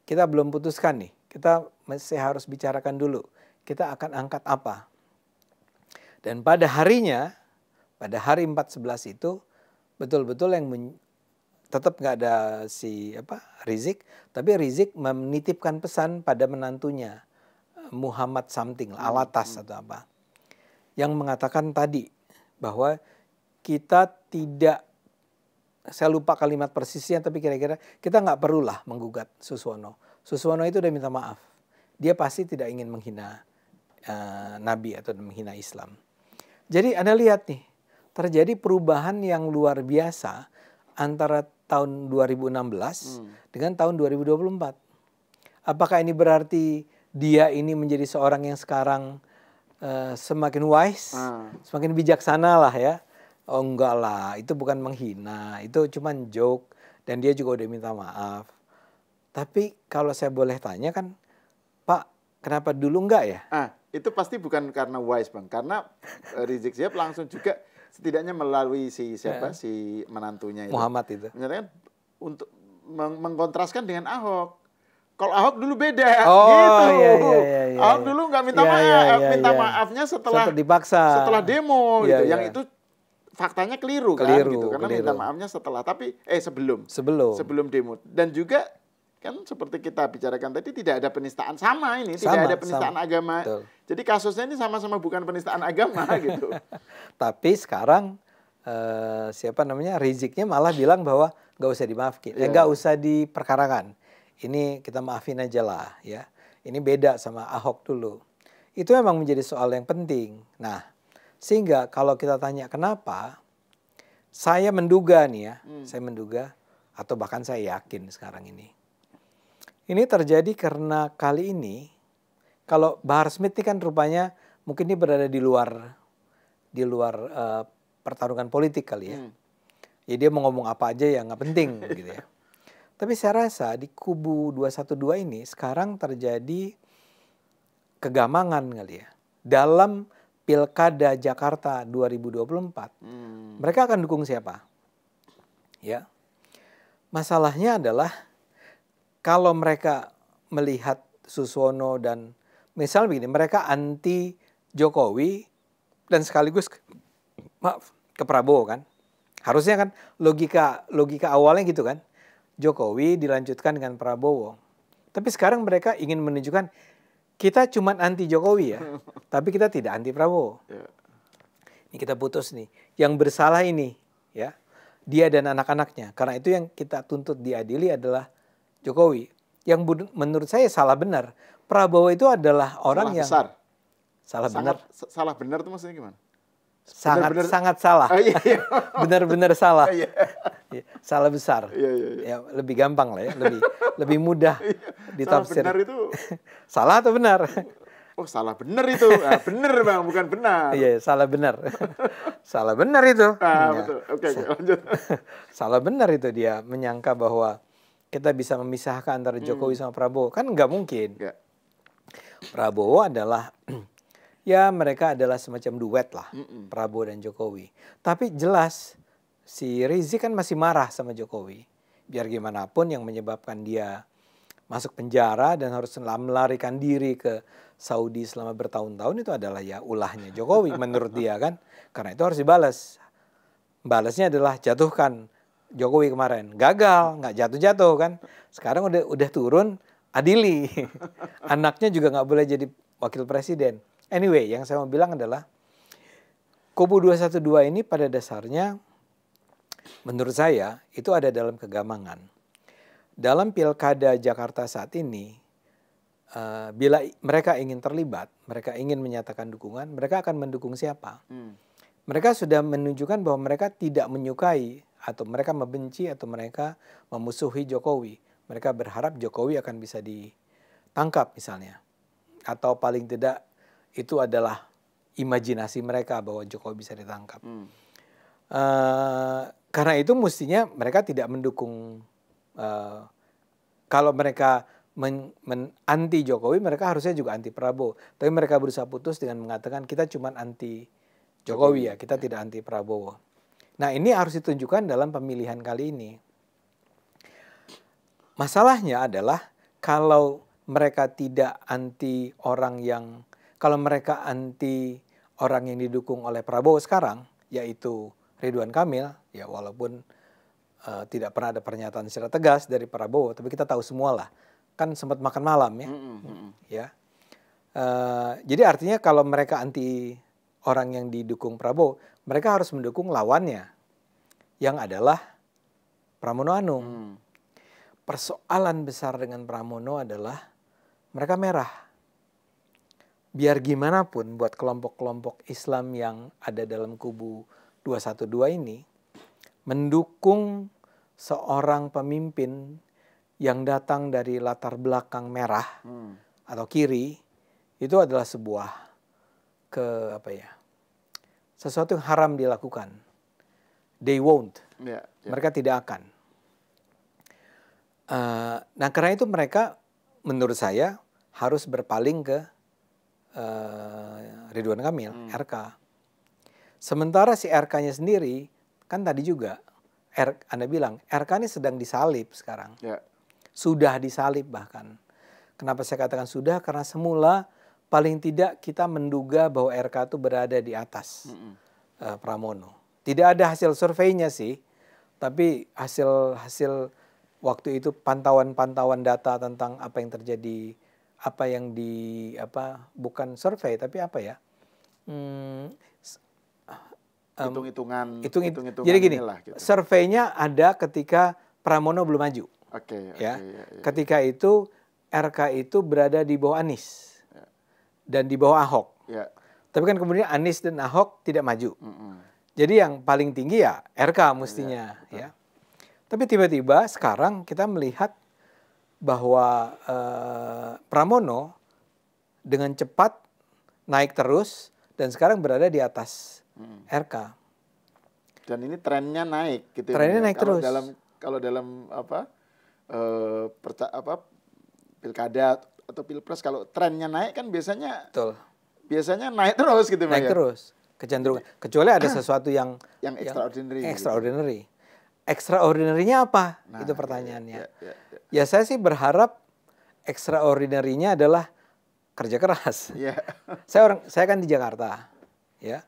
kita belum putuskan nih, kita masih harus bicarakan dulu, kita akan angkat apa. Dan pada harinya, pada hari 4/11 itu, betul-betul yang tetap nggak ada Rizik, tapi Rizik menitipkan pesan pada menantunya, Muhammad something, Alatas atau apa, yang mengatakan tadi bahwa kita tidak, saya lupa kalimat persisnya, tapi kira-kira kita nggak perlulah menggugat Suswono. Suswono itu udah minta maaf. Dia pasti tidak ingin menghina Nabi atau menghina Islam. Jadi Anda lihat nih, terjadi perubahan yang luar biasa antara tahun 2016 dengan tahun 2024. Apakah ini berarti dia ini menjadi seorang yang sekarang semakin wise, semakin bijaksana lah ya? Oh enggak lah, itu bukan menghina, itu cuman joke, dan dia juga udah minta maaf. Tapi kalau saya boleh tanya kan, Pak, kenapa dulu enggak ya? Itu pasti bukan karena wise Bang, karena Rizik Syihab langsung juga setidaknya melalui si menantunya itu, Muhammad itu, menyatakan untuk mengkontraskan dengan Ahok. Kalau Ahok dulu beda, gitu. Iya. Ahok dulu nggak minta maaf, maafnya setelah dipaksa, setelah demo gitu. Yang itu faktanya keliru kan gitu, karena minta maafnya setelah, tapi sebelum demo. Dan juga kan seperti kita bicarakan tadi, tidak ada penistaan tidak ada penistaan agama. Betul. Jadi kasusnya ini sama-sama bukan penistaan agama gitu. Tapi sekarang Riziknya malah bilang bahwa nggak usah dimaafkan, nggak usah diperkarakan. Ini kita maafin aja lah ya. Ini beda sama Ahok dulu. Itu memang menjadi soal yang penting. Nah, sehingga kalau kita tanya kenapa, saya menduga nih ya, saya menduga atau bahkan saya yakin sekarang ini. Ini terjadi karena kali ini, kalau Bahar Smith ini kan rupanya mungkin dia berada di luar pertarungan politik kali ya. Ya dia mau ngomong apa aja ya nggak penting gitu ya. Tapi saya rasa di kubu 212 ini sekarang terjadi kegamangan kali ya. Dalam Pilkada Jakarta 2024, mereka akan dukung siapa? Ya. Masalahnya adalah kalau mereka melihat Suswono dan misalnya begini, mereka anti Jokowi dan sekaligus ke Prabowo kan. Harusnya kan logika awalnya gitu kan. Jokowi dilanjutkan dengan Prabowo. Tapi sekarang mereka ingin menunjukkan kita cuma anti Jokowi ya, tapi kita tidak anti Prabowo. Ini kita putus nih. Yang bersalah ini ya, dia dan anak-anaknya. Karena itu yang kita tuntut diadili adalah Jokowi. Yang menurut saya salah benar. Prabowo itu adalah orang yang salah benar. Salah benar itu maksudnya gimana? Sangat salah. Benar-benar salah. Salah besar. Ya, lebih gampang lah ya, lebih mudah ditafsir. Salah benar itu salah atau benar? Oh, salah benar itu. Benar Bang, bukan benar. Iya, salah benar. Salah benar itu. Betul. Oke, lanjut. Salah benar itu, dia menyangka bahwa kita bisa memisahkan antara Jokowi sama Prabowo. Kan nggak mungkin. Prabowo adalah ya mereka adalah semacam duet lah, Prabowo dan Jokowi. Tapi jelas si Rizik kan masih marah sama Jokowi. Biar gimana pun yang menyebabkan dia masuk penjara dan harus melarikan diri ke Saudi selama bertahun-tahun itu adalah ya ulahnya Jokowi menurut dia kan. Karena itu harus dibalas. Balasnya adalah jatuhkan Jokowi kemarin. Gagal, nggak jatuh-jatuh kan. Sekarang udah turun, adili. Anaknya juga nggak boleh jadi wakil presiden. Anyway, yang saya mau bilang adalah kubu 212 ini pada dasarnya menurut saya itu ada dalam kegamangan. Dalam Pilkada Jakarta saat ini, bila mereka ingin terlibat, mereka ingin menyatakan dukungan, mereka akan mendukung siapa? Mereka sudah menunjukkan bahwa mereka tidak menyukai atau mereka membenci atau mereka memusuhi Jokowi. Mereka berharap Jokowi akan bisa ditangkap misalnya. Atau paling tidak itu adalah imajinasi mereka bahwa Jokowi bisa ditangkap. Karena itu mestinya mereka tidak mendukung, kalau mereka anti Jokowi, mereka harusnya juga anti Prabowo. Tapi mereka berusaha putus dengan mengatakan kita cuma anti Jokowi ya, kita tidak anti Prabowo. Nah ini harus ditunjukkan dalam pemilihan kali ini. Masalahnya adalah kalau mereka tidak anti orang yang, kalau mereka anti orang yang didukung oleh Prabowo sekarang, yaitu Ridwan Kamil, ya walaupun tidak pernah ada pernyataan secara tegas dari Prabowo, tapi kita tahu semua lah, kan sempat makan malam ya. Ya. Jadi artinya kalau mereka anti orang yang didukung Prabowo, mereka harus mendukung lawannya, yang adalah Pramono Anung. Persoalan besar dengan Pramono adalah mereka merah. Biar gimana pun buat kelompok-kelompok Islam yang ada dalam kubu 212 ini, mendukung seorang pemimpin yang datang dari latar belakang merah atau kiri, itu adalah sebuah sesuatu yang haram dilakukan. They won't. Mereka tidak akan. Nah karena itu mereka menurut saya harus berpaling ke Ridwan Kamil, RK. Sementara si RK-nya sendiri, kan tadi juga Anda bilang RK ini sedang disalib sekarang. Sudah disalib bahkan. Kenapa saya katakan sudah? Karena semula paling tidak kita menduga bahwa RK itu berada di atas Pramono. Tidak ada hasil surveinya sih, tapi hasil waktu itu pantauan data tentang apa yang terjadi, bukan survei tapi hitung-hitungan. Jadi gini, gitu. Surveinya ada ketika Pramono belum maju. Ya. Ketika itu RK itu berada di bawah Anies dan di bawah Ahok. Tapi kan kemudian Anies dan Ahok tidak maju. Jadi yang paling tinggi ya RK mestinya. Ya. Tapi tiba-tiba sekarang kita melihat bahwa Pramono dengan cepat naik terus dan sekarang berada di atas RK. Dan ini trennya naik gitu. Trennya naik terus. Kalau dalam pilkada atau pilpres, kalau trennya naik kan biasanya naik terus gitu. Naik terus. Kecenderungan. Kecuali ada sesuatu yang extraordinary. Extraordinary-nya apa? Itu pertanyaannya. Ya saya sih berharap extraordinary-nya adalah kerja keras. Saya kan di Jakarta, ya.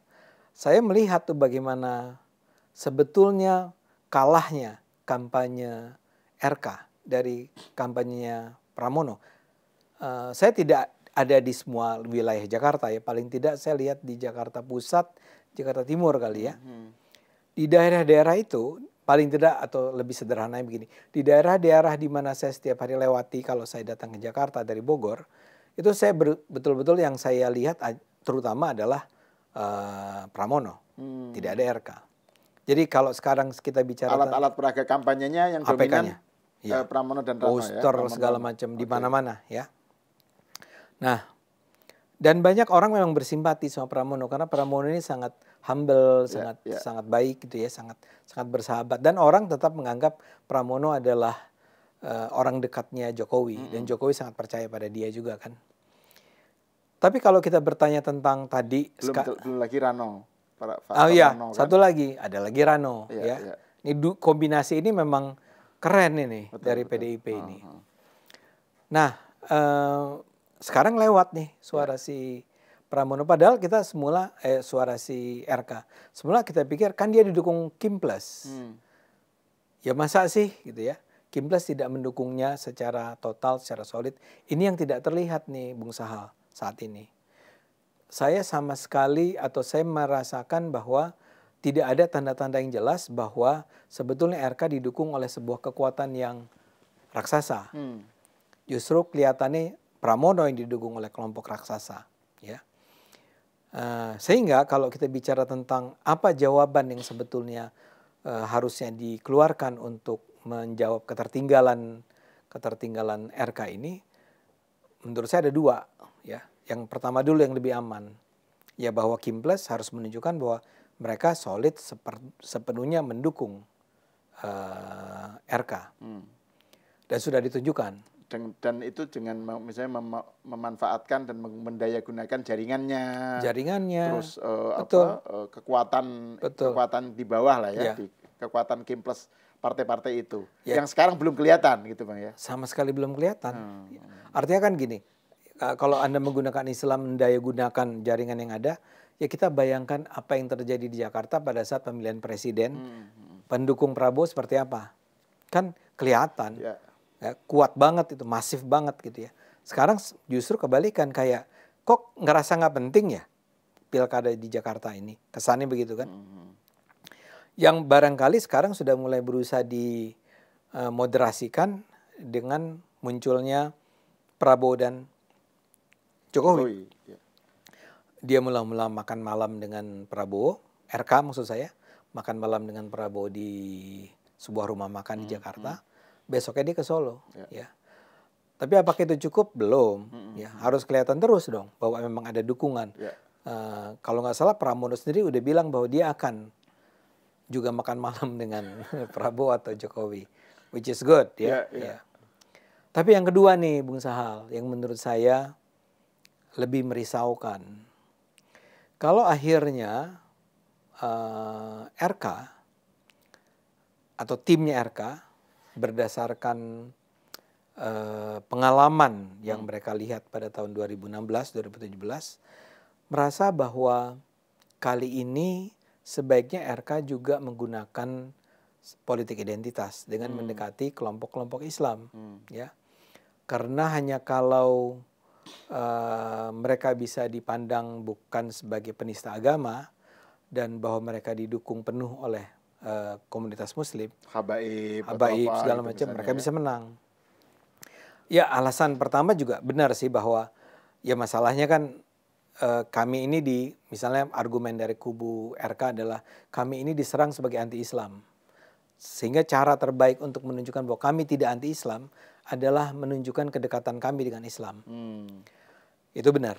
Saya melihat tuh bagaimana sebetulnya kalahnya kampanye RK dari kampanyenya Pramono. Saya tidak ada di semua wilayah Jakarta ya. Paling tidak saya lihat di Jakarta Pusat, Jakarta Timur kali ya. Di daerah-daerah itu paling tidak, atau lebih sederhananya begini, di daerah-daerah di mana saya setiap hari lewati kalau saya datang ke Jakarta dari Bogor, itu saya betul-betul yang saya lihat terutama adalah Pramono, tidak ada RK. Jadi kalau sekarang kita bicara alat-alat peraga kampanyenya yang dominan Pramono dan Rano, poster segala macam di mana-mana ya. Nah, dan banyak orang memang bersimpati sama Pramono karena Pramono ini sangat humble, sangat baik gitu ya, sangat bersahabat, dan orang tetap menganggap Pramono adalah orang dekatnya Jokowi dan Jokowi sangat percaya pada dia juga kan. Tapi kalau kita bertanya tentang tadi belum lagi Rano. Rano, kan? Satu lagi, ada lagi Rano ya. Ini kombinasi ini memang keren ini dari PDIP ini. Nah, sekarang lewat nih suara si Pramono, padahal kita semula suara si RK. Semula kita pikir kan dia didukung Kim Plus. Ya masa sih gitu ya. Kim Plus tidak mendukungnya secara total, secara solid. Ini yang tidak terlihat nih Bung Sahal saat ini. Saya sama sekali atau saya merasakan bahwa tidak ada tanda-tanda yang jelas bahwa sebetulnya RK didukung oleh sebuah kekuatan yang raksasa. Justru kelihatannya Pramono yang didukung oleh kelompok raksasa, ya. Sehingga kalau kita bicara tentang apa jawaban yang sebetulnya harusnya dikeluarkan untuk menjawab ketertinggalan RK ini, menurut saya ada dua, ya. Yang pertama dulu yang lebih aman, ya, bahwa Kimples harus menunjukkan bahwa mereka solid sepenuhnya mendukung RK, dan sudah ditunjukkan. Dan itu dengan misalnya memanfaatkan dan mendayagunakan jaringannya, terus kekuatan di bawah lah ya, di kekuatan Kimples partai-partai itu, yang sekarang belum kelihatan gitu Bang ya. Sama sekali belum kelihatan. Artinya kan gini, kalau Anda menggunakan Islam mendayagunakan jaringan yang ada, ya kita bayangkan apa yang terjadi di Jakarta pada saat pemilihan presiden, pendukung Prabowo seperti apa, kan kelihatan. Ya, kuat banget itu, masif banget gitu ya. Sekarang justru kebalikan, kayak kok ngerasa nggak penting ya pilkada di Jakarta ini, kesannya begitu kan. Yang barangkali sekarang sudah mulai berusaha dimoderasikan dengan munculnya Prabowo dan Jokowi. Dia mula-mula makan malam dengan Prabowo, RK maksud saya, makan malam dengan Prabowo di sebuah rumah makan di Jakarta. Besoknya dia ke Solo, ya. Tapi apakah itu cukup? Belum. Ya, harus kelihatan terus dong bahwa memang ada dukungan. Kalau nggak salah Pramono sendiri udah bilang bahwa dia akan juga makan malam dengan Prabowo atau Jokowi, which is good, ya. Tapi yang kedua nih, Bung Sahal, yang menurut saya lebih merisaukan. Kalau akhirnya RK atau timnya RK berdasarkan pengalaman yang mereka lihat pada tahun 2016-2017, merasa bahwa kali ini sebaiknya RK juga menggunakan politik identitas dengan mendekati kelompok-kelompok Islam, ya. Karena hanya kalau mereka bisa dipandang bukan sebagai penista agama dan bahwa mereka didukung penuh oleh komunitas Muslim, habaib segala macam, mereka bisa menang. Ya, alasan pertama juga benar sih bahwa ya masalahnya kan kami ini misalnya argumen dari kubu RK adalah kami ini diserang sebagai anti-Islam. Sehingga cara terbaik untuk menunjukkan bahwa kami tidak anti-Islam adalah menunjukkan kedekatan kami dengan Islam. Itu benar.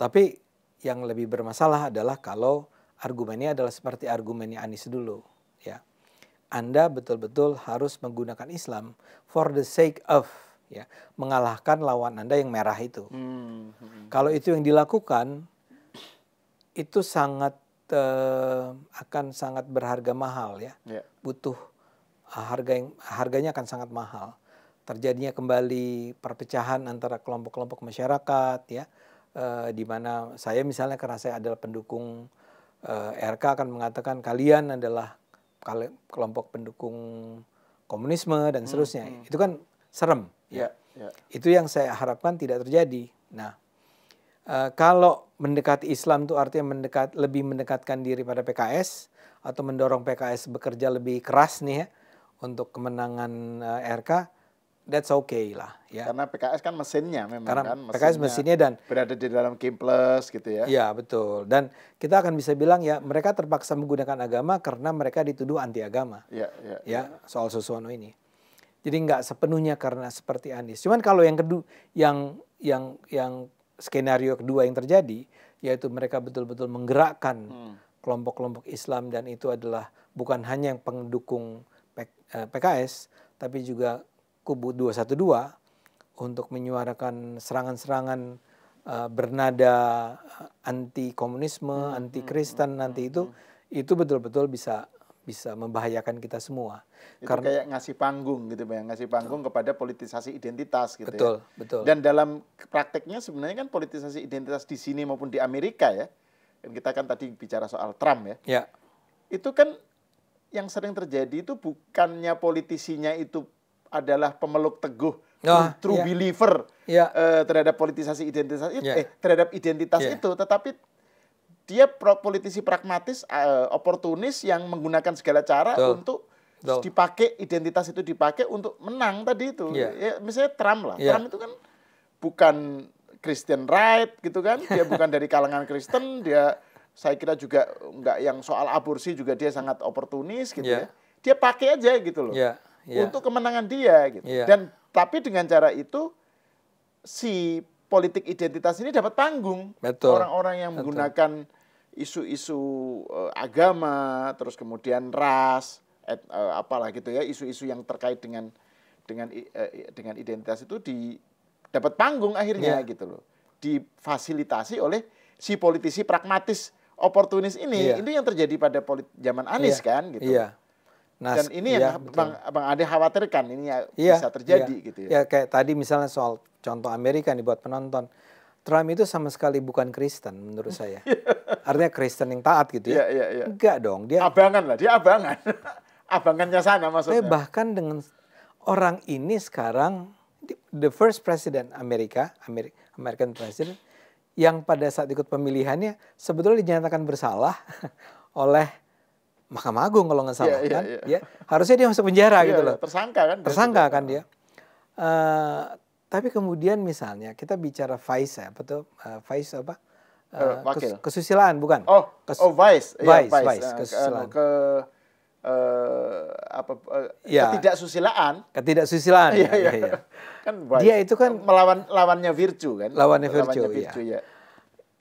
Tapi yang lebih bermasalah adalah kalau argumennya adalah seperti argumennya Anies dulu. Ya, Anda betul-betul harus menggunakan Islam for the sake of, ya, mengalahkan lawan Anda yang merah itu. Kalau itu yang dilakukan, itu akan sangat berharga mahal, ya. Butuh harganya akan sangat mahal. Terjadinya kembali perpecahan antara kelompok-kelompok masyarakat, ya, di mana saya misalnya karena saya adalah pendukung RK akan mengatakan kalian adalah kelompok pendukung komunisme dan seterusnya. Itu kan serem, ya. Itu yang saya harapkan tidak terjadi. Nah, kalau mendekati Islam itu artinya lebih mendekatkan diri pada PKS atau mendorong PKS bekerja lebih keras nih ya untuk kemenangan RK, that's okay lah, ya. Karena PKS kan mesinnya memang. Karena kan PKS mesinnya dan berada di dalam Kimples gitu ya. Iya, betul. Dan kita akan bisa bilang ya mereka terpaksa menggunakan agama karena mereka dituduh anti agama. Ya, soal Suswono ini. Jadi nggak sepenuhnya karena seperti Anies. Cuman kalau yang kedua, yang skenario kedua yang terjadi, yaitu mereka betul-betul menggerakkan kelompok-kelompok Islam, dan itu adalah bukan hanya yang pendukung PKS, tapi juga kubu 212 untuk menyuarakan serangan-serangan bernada anti komunisme, anti Kristen nanti itu betul-betul bisa membahayakan kita semua. Itu kayak ngasih panggung gitu Bang, ngasih panggung kepada politisasi identitas gitu. Betul. Dan dalam prakteknya sebenarnya kan politisasi identitas di sini maupun di Amerika ya. Dan kita kan tadi bicara soal Trump ya. Itu kan yang sering terjadi itu bukannya politisinya itu adalah pemeluk teguh, true believer terhadap politisasi identitas itu, terhadap identitas itu, tetapi dia politisi pragmatis, oportunis yang menggunakan segala cara untuk dipakai, identitas itu dipakai untuk menang tadi itu. Ya, misalnya Trump lah. Trump itu kan bukan Christian right gitu kan, dia bukan dari kalangan Kristen, dia saya kira juga nggak yang soal aborsi juga dia sangat oportunis gitu ya. Dia pakai aja gitu loh. Untuk kemenangan dia gitu. Dan tapi dengan cara itu si politik identitas ini dapat panggung. Orang-orang yang menggunakan isu-isu agama, terus kemudian ras, apalah gitu ya, isu-isu yang terkait dengan identitas itu dapat panggung akhirnya gitu loh. Difasilitasi oleh si politisi pragmatis oportunis ini. Ini yang terjadi pada zaman Anies kan gitu. Nah, dan ini yang Bang Ade khawatirkan ini bisa terjadi gitu ya. Ya kayak tadi misalnya soal contoh Amerika nih buat penonton. Trump itu sama sekali bukan Kristen menurut saya. Artinya Kristen yang taat gitu ya. Enggak dong, dia abangan lah, dia abangan. Abangannya sana maksudnya. Bahkan dengan orang ini sekarang the first president American president yang pada saat ikut pemilihannya sebetulnya dinyatakan bersalah oleh Mahkamah Agung kalau nggak salah kan. Ya, harusnya dia masuk penjara gitu loh. Tersangka kan dia. Tapi kemudian misalnya kita bicara vice vice apa? Kesusilaan bukan? Vice. Kesusilaan. Ketidaksusilaan. Ketidaksusilaan. Kan vice. Dia itu kan lawannya virtue kan? Lawannya virtue ya.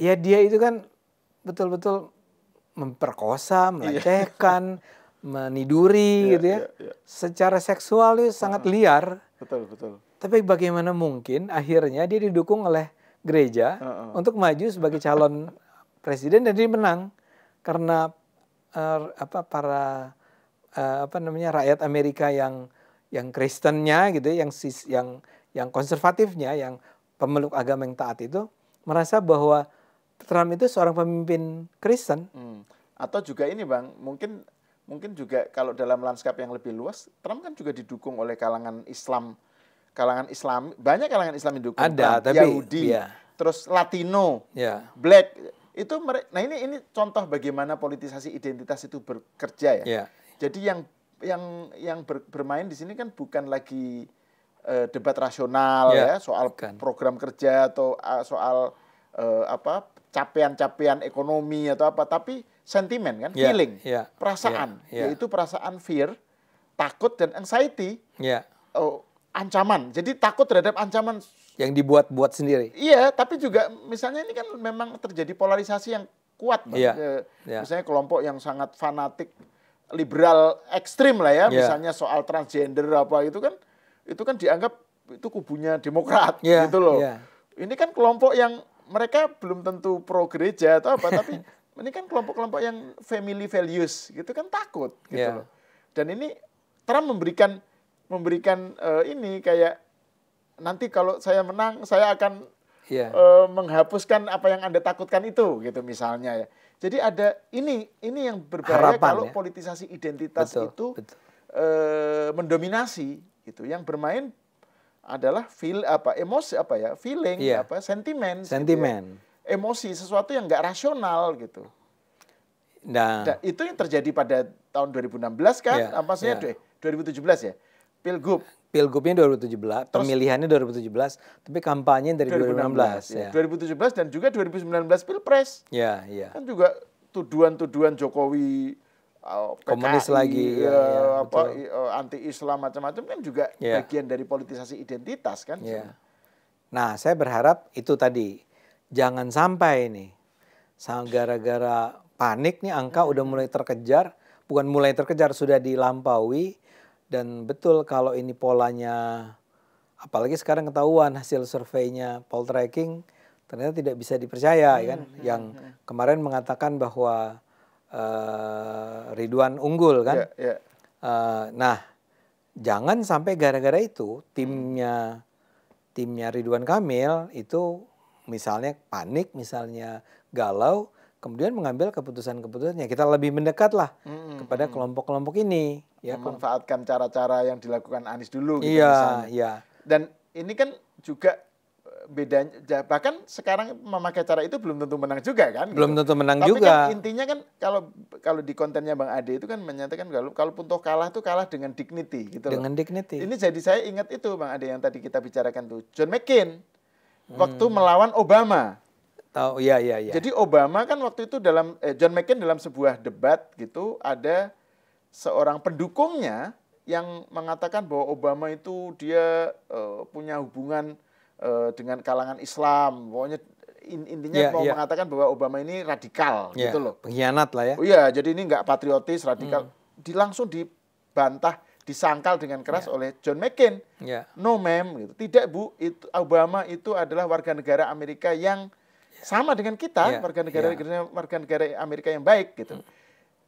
Ya dia itu kan betul-betul memperkosa, melecehkan, meniduri gitu ya. Secara seksual itu sangat liar. Betul. Tapi bagaimana mungkin akhirnya dia didukung oleh gereja untuk maju sebagai calon presiden dan dia menang karena rakyat Amerika yang Kristennya gitu yang konservatifnya, yang pemeluk agama yang taat itu merasa bahwa Trump itu seorang pemimpin Kristen. Atau juga ini Bang, mungkin juga kalau dalam lanskap yang lebih luas, Trump kan juga didukung oleh kalangan Islam, banyak kalangan Islam yang didukung. Ada, tapi Yahudi, terus Latino, Black. Itu nah ini contoh bagaimana politisasi identitas itu bekerja ya. Jadi yang bermain di sini kan bukan lagi debat rasional ya soal program kerja atau soal capaian ekonomi atau apa, tapi sentimen kan, feeling, perasaan, yaitu perasaan fear, takut dan anxiety, ancaman. Jadi takut terhadap ancaman yang dibuat-buat sendiri. Iya, tapi juga misalnya ini kan memang terjadi polarisasi yang kuat, misalnya kelompok yang sangat fanatik, liberal ekstrim lah ya, misalnya soal transgender apa itu kan dianggap itu kubunya Demokrat gitu loh. Ini kan kelompok yang mereka belum tentu pro gereja atau apa, tapi ini kan kelompok-kelompok yang family values gitu kan takut gitu loh. Dan ini Trump memberikan ini kayak nanti kalau saya menang saya akan menghapuskan apa yang Anda takutkan itu gitu misalnya ya. Jadi ada ini yang berbahaya kalau politisasi identitas itu mendominasi gitu. Yang bermain adalah feeling, sentimen. Gitu ya. Emosi, sesuatu yang nggak rasional gitu. Nah, itu yang terjadi pada tahun 2016 kan, maksudnya 2017 ya, Pilgubnya 2017, pemilihannya 2017, tapi kampanye dari 2016. 2017 dan juga 2019 Pilpres. Kan juga tuduhan-tuduhan Jokowi komunis PKI, lagi, anti-Islam macam-macam kan juga bagian dari politisasi identitas kan. Nah, saya berharap itu tadi jangan sampai nih gara-gara panik nih angka udah mulai terkejar, bukan mulai terkejar, sudah dilampaui. Dan betul kalau ini polanya, apalagi sekarang ketahuan hasil surveinya poll tracking ternyata tidak bisa dipercaya kan. Yang kemarin mengatakan bahwa Ridwan unggul kan. Nah, jangan sampai gara-gara itu timnya Ridwan Kamil itu misalnya panik, misalnya galau, kemudian mengambil keputusan-keputusannya. Kita lebih mendekat lah kepada kelompok-kelompok ini. Ya, memanfaatkan cara-cara yang dilakukan Anies dulu gitu misalnya. Dan ini kan juga bedanya, bahkan sekarang memakai cara itu belum tentu menang juga kan. Belum tentu menang tapi juga. Tapi kan intinya kan kalau di kontennya Bang Ade itu kan menyatakan kalaupun toh kalah itu kalah dengan dignity gitu. Dengan dignity. Ini jadi saya ingat itu Bang Ade yang tadi kita bicarakan tuh, John McCain. waktu melawan Obama. Oh iya. Jadi Obama kan waktu itu John McCain dalam sebuah debat gitu ada seorang pendukungnya yang mengatakan bahwa Obama itu dia punya hubungan dengan kalangan Islam. Pokoknya intinya mengatakan bahwa Obama ini radikal gitu loh. Pengkhianat lah ya. Oh iya, jadi ini nggak patriotis, radikal. Langsung dibantah, disangkal dengan keras oleh John McCain. No ma'am gitu. Tidak Bu, itu Obama itu adalah warga negara Amerika yang sama dengan kita, warga negara Amerika yang baik gitu.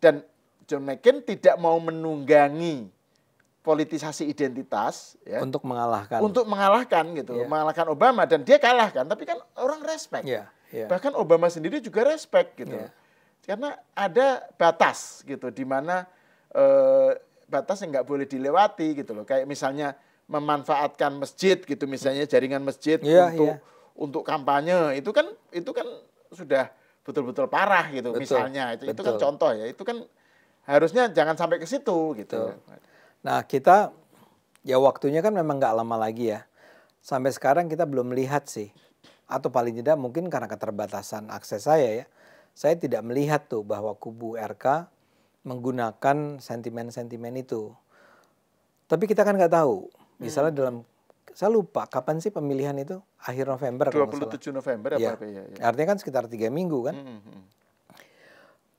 Dan John McCain tidak mau menunggangi politisasi identitas untuk mengalahkan gitu, mengalahkan Obama, dan dia kalah kan, tapi kan orang respect. Bahkan Obama sendiri juga respect gitu. Karena ada batas gitu di mana batas yang nggak boleh dilewati gitu loh. Kayak misalnya memanfaatkan masjid gitu, misalnya jaringan masjid untuk kampanye, itu kan sudah betul-betul parah gitu. Misalnya itu kan contoh ya, itu kan harusnya jangan sampai ke situ gitu. Nah kita waktunya kan memang nggak lama lagi ya. Sampai sekarang kita belum melihat sih, atau paling tidak mungkin karena keterbatasan akses saya tidak melihat tuh bahwa kubu RK menggunakan sentimen-sentimen itu. Tapi kita kan nggak tahu. Misalnya saya lupa kapan sih pemilihan itu, akhir November. 27 November apa ya. Artinya kan sekitar 3 minggu kan.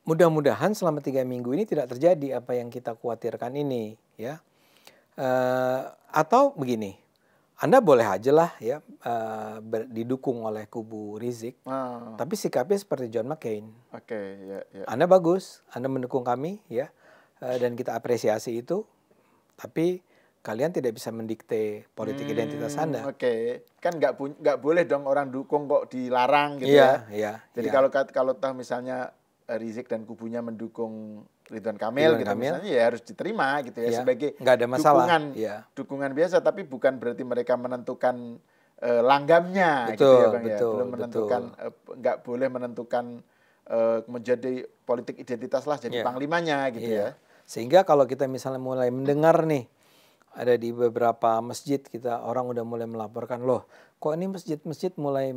Mudah-mudahan selama 3 minggu ini tidak terjadi apa yang kita khawatirkan ini ya. Atau begini, Anda boleh aja lah ya didukung oleh kubu Rizik, tapi sikapnya seperti John McCain. Anda bagus, Anda mendukung kami ya, dan kita apresiasi itu, tapi kalian tidak bisa mendikte politik identitas Anda. Kan nggak boleh dong orang dukung kok dilarang gitu ya. Jadi kalau tahu misalnya Rizik dan kubunya mendukung Ridwan Kamil gitu misalnya, ya harus diterima gitu ya sebagai nggak ada masalah. Dukungan biasa, tapi bukan berarti mereka menentukan langgamnya gitu ya Bang ya. Belum menentukan, nggak boleh menentukan menjadi politik identitas lah jadi panglimanya gitu ya. Sehingga kalau kita misalnya mulai mendengar nih, ada di beberapa masjid kita orang udah mulai melaporkan, loh kok ini masjid-masjid mulai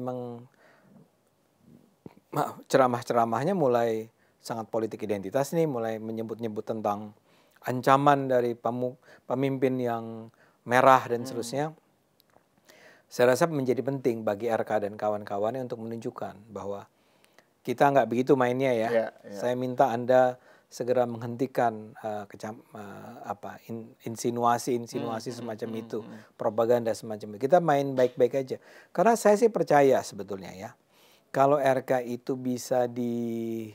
ceramah-ceramahnya mulai sangat politik identitas nih, mulai menyebut-nyebut tentang ancaman dari pemimpin yang merah dan seterusnya. Saya rasa menjadi penting bagi RK dan kawan-kawannya untuk menunjukkan bahwa kita nggak begitu mainnya ya. Saya minta Anda segera menghentikan insinuasi semacam itu, propaganda semacam itu. Kita main baik-baik aja. Karena saya sih percaya sebetulnya ya, kalau RK itu bisa di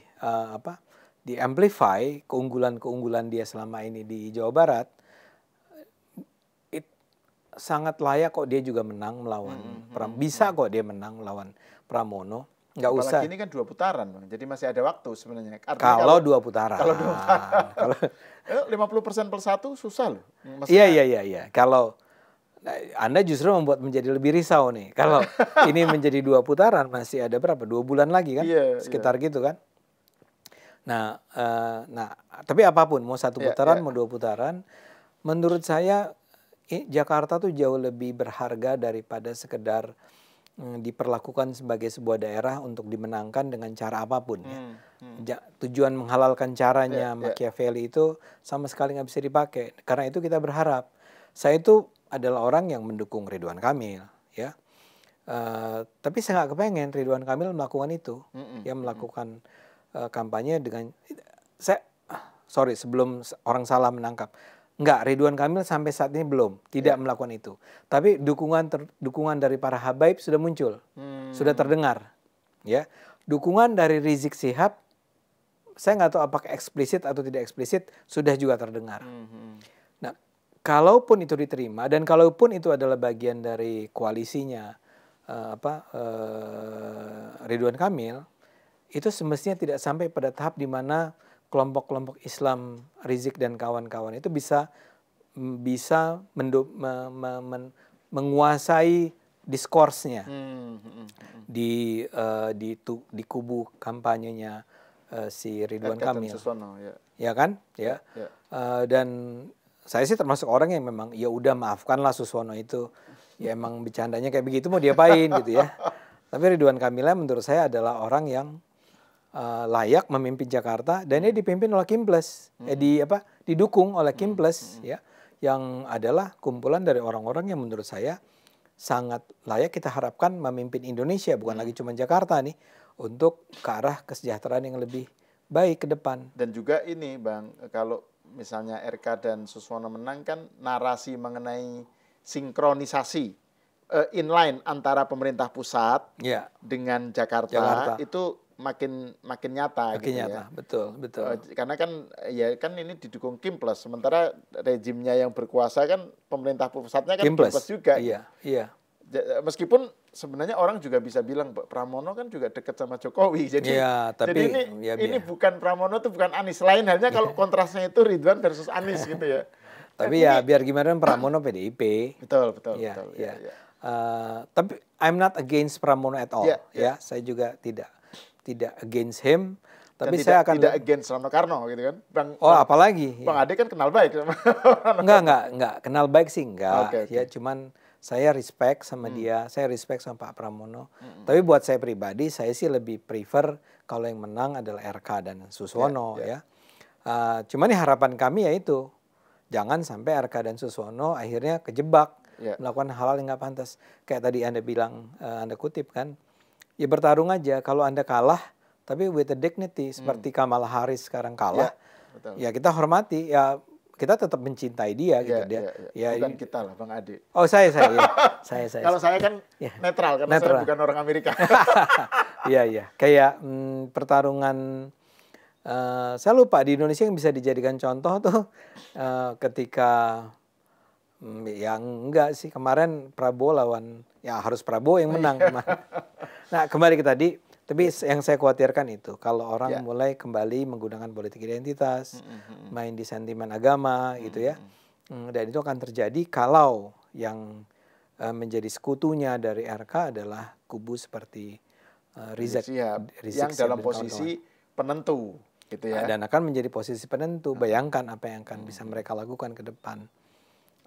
amplify keunggulan dia selama ini di Jawa Barat, sangat layak kok dia juga menang melawan bisa kok dia menang melawan Pramono. Nggak usah. Apalagi ini kan 2 putaran Bang, jadi masih ada waktu sebenarnya. Kalau 2 putaran. Kalau 2 putaran. 50%+1 susah loh. Iya. Kalau Anda justru membuat menjadi lebih risau nih. Kalau ini menjadi 2 putaran, masih ada berapa? 2 bulan lagi kan? Sekitar gitu kan? Nah, tapi apapun, mau 1 putaran, mau 2 putaran, menurut saya Jakarta tuh jauh lebih berharga daripada sekedar diperlakukan sebagai sebuah daerah untuk dimenangkan dengan cara apapun ya. Tujuan menghalalkan caranya Machiavelli itu sama sekali nggak bisa dipakai. Karena itu kita berharap, saya itu adalah orang yang mendukung Ridwan Kamil ya, tapi saya nggak kepengen Ridwan Kamil melakukan itu, melakukan kampanye dengan sebelum orang salah menangkap. Enggak, Ridwan Kamil sampai saat ini tidak melakukan itu. Tapi dukungan dari para habaib sudah muncul, sudah terdengar. Ya, dukungan dari Rizik Syihab, saya nggak tahu apakah eksplisit atau tidak eksplisit, sudah juga terdengar. Nah, kalaupun itu diterima dan kalaupun itu adalah bagian dari koalisinya Ridwan Kamil, itu semestinya tidak sampai pada tahap di mana kelompok-kelompok Islam Rizik dan kawan-kawan itu bisa menguasai diskursnya di kubu kampanyenya si Ridwan Kamil. Ya kan? Ya. Dan saya sih termasuk orang yang memang ya udah maafkanlah Suswono itu. Ya emang bercandanya kayak begitu mau diapain gitu ya. Tapi Ridwan Kamil menurut saya adalah orang yang layak memimpin Jakarta dan dia dipimpin oleh Kimples. Didukung oleh Kimples ya, yang adalah kumpulan dari orang-orang yang menurut saya sangat layak kita harapkan memimpin Indonesia, bukan lagi cuma Jakarta nih, untuk ke arah kesejahteraan yang lebih baik ke depan. Dan juga ini Bang, kalau misalnya RK dan Suswono menang kan narasi mengenai sinkronisasi inline antara pemerintah pusat dengan Jakarta itu makin nyata. Makin gitu nyata, ya. betul. Karena kan ini didukung Kimples, sementara rejimnya yang berkuasa kan pemerintah pusatnya kan Kimples juga. Iya. Meskipun sebenarnya orang juga bisa bilang Pramono kan juga dekat sama Jokowi. Jadi ini bukan Pramono itu bukan Anies. Lain halnya kalau kontrasnya itu Ridwan versus Anies gitu ya. Tapi ya biar gimana Pramono PDIP. Betul. Ya. Tapi I'm not against Pramono at all. Ya, saya juga tidak against him. Tapi saya akan tidak against Rano Karno gitu kan. Apalagi. Bang Ade kan kenal baik sama Enggak kenal baik sih enggak. Okay. Ya cuman saya respect sama dia, saya respect sama Pak Pramono. Tapi buat saya pribadi, saya sih lebih prefer kalau yang menang adalah RK dan Suswono ya. Cuman harapan kami yaitu jangan sampai RK dan Suswono akhirnya kejebak melakukan hal-hal yang nggak pantas. Kayak tadi Anda bilang, Anda kutip kan, ya bertarung aja. Kalau Anda kalah, tapi with a dignity, seperti Kamala Harris sekarang kalah, ya kita hormati, ya kita tetap mencintai dia gitu dia. Ya, bukan kita lah Bang Ade. Oh saya. Kalau saya kan netral karena saya bukan orang Amerika. Iya. Kayak pertarungan saya lupa di Indonesia yang bisa dijadikan contoh tuh ketika yang enggak sih kemarin Prabowo lawan harus Prabowo yang menang kemarin. Nah kembali ke tadi. Tapi yang saya khawatirkan itu kalau orang mulai kembali menggunakan politik identitas, main di sentimen agama gitu ya. Dan itu akan terjadi kalau yang menjadi sekutunya dari RK adalah kubu seperti Rizik yang dalam posisi penentu gitu ya. Dan akan menjadi posisi penentu. Bayangkan apa yang akan bisa mereka lakukan ke depan.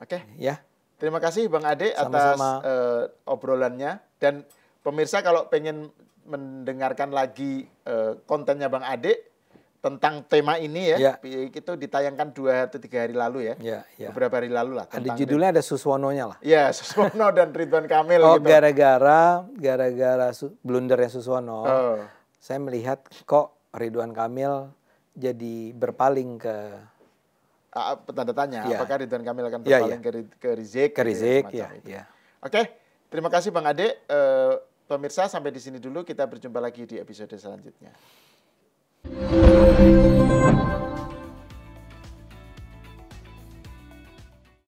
Oke. Ya. Terima kasih Bang Ade atas obrolannya, dan pemirsa kalau pengen mendengarkan lagi kontennya Bang Ade tentang tema ini itu ditayangkan 2 atau 3 hari lalu ya. Beberapa hari lalu lah. Ada judulnya ada Suswononya lah. Ya, Suswono dan Ridwan Kamil gitu. Gara-gara blundernya Suswono, saya melihat kok Ridwan Kamil jadi berpaling ke tanda tanya, apakah Ridwan Kamil akan berpaling ke Rizik? Ke Rizik, Oke, terima kasih Bang Ade. Pemirsa, sampai di sini dulu, kita berjumpa lagi di episode selanjutnya.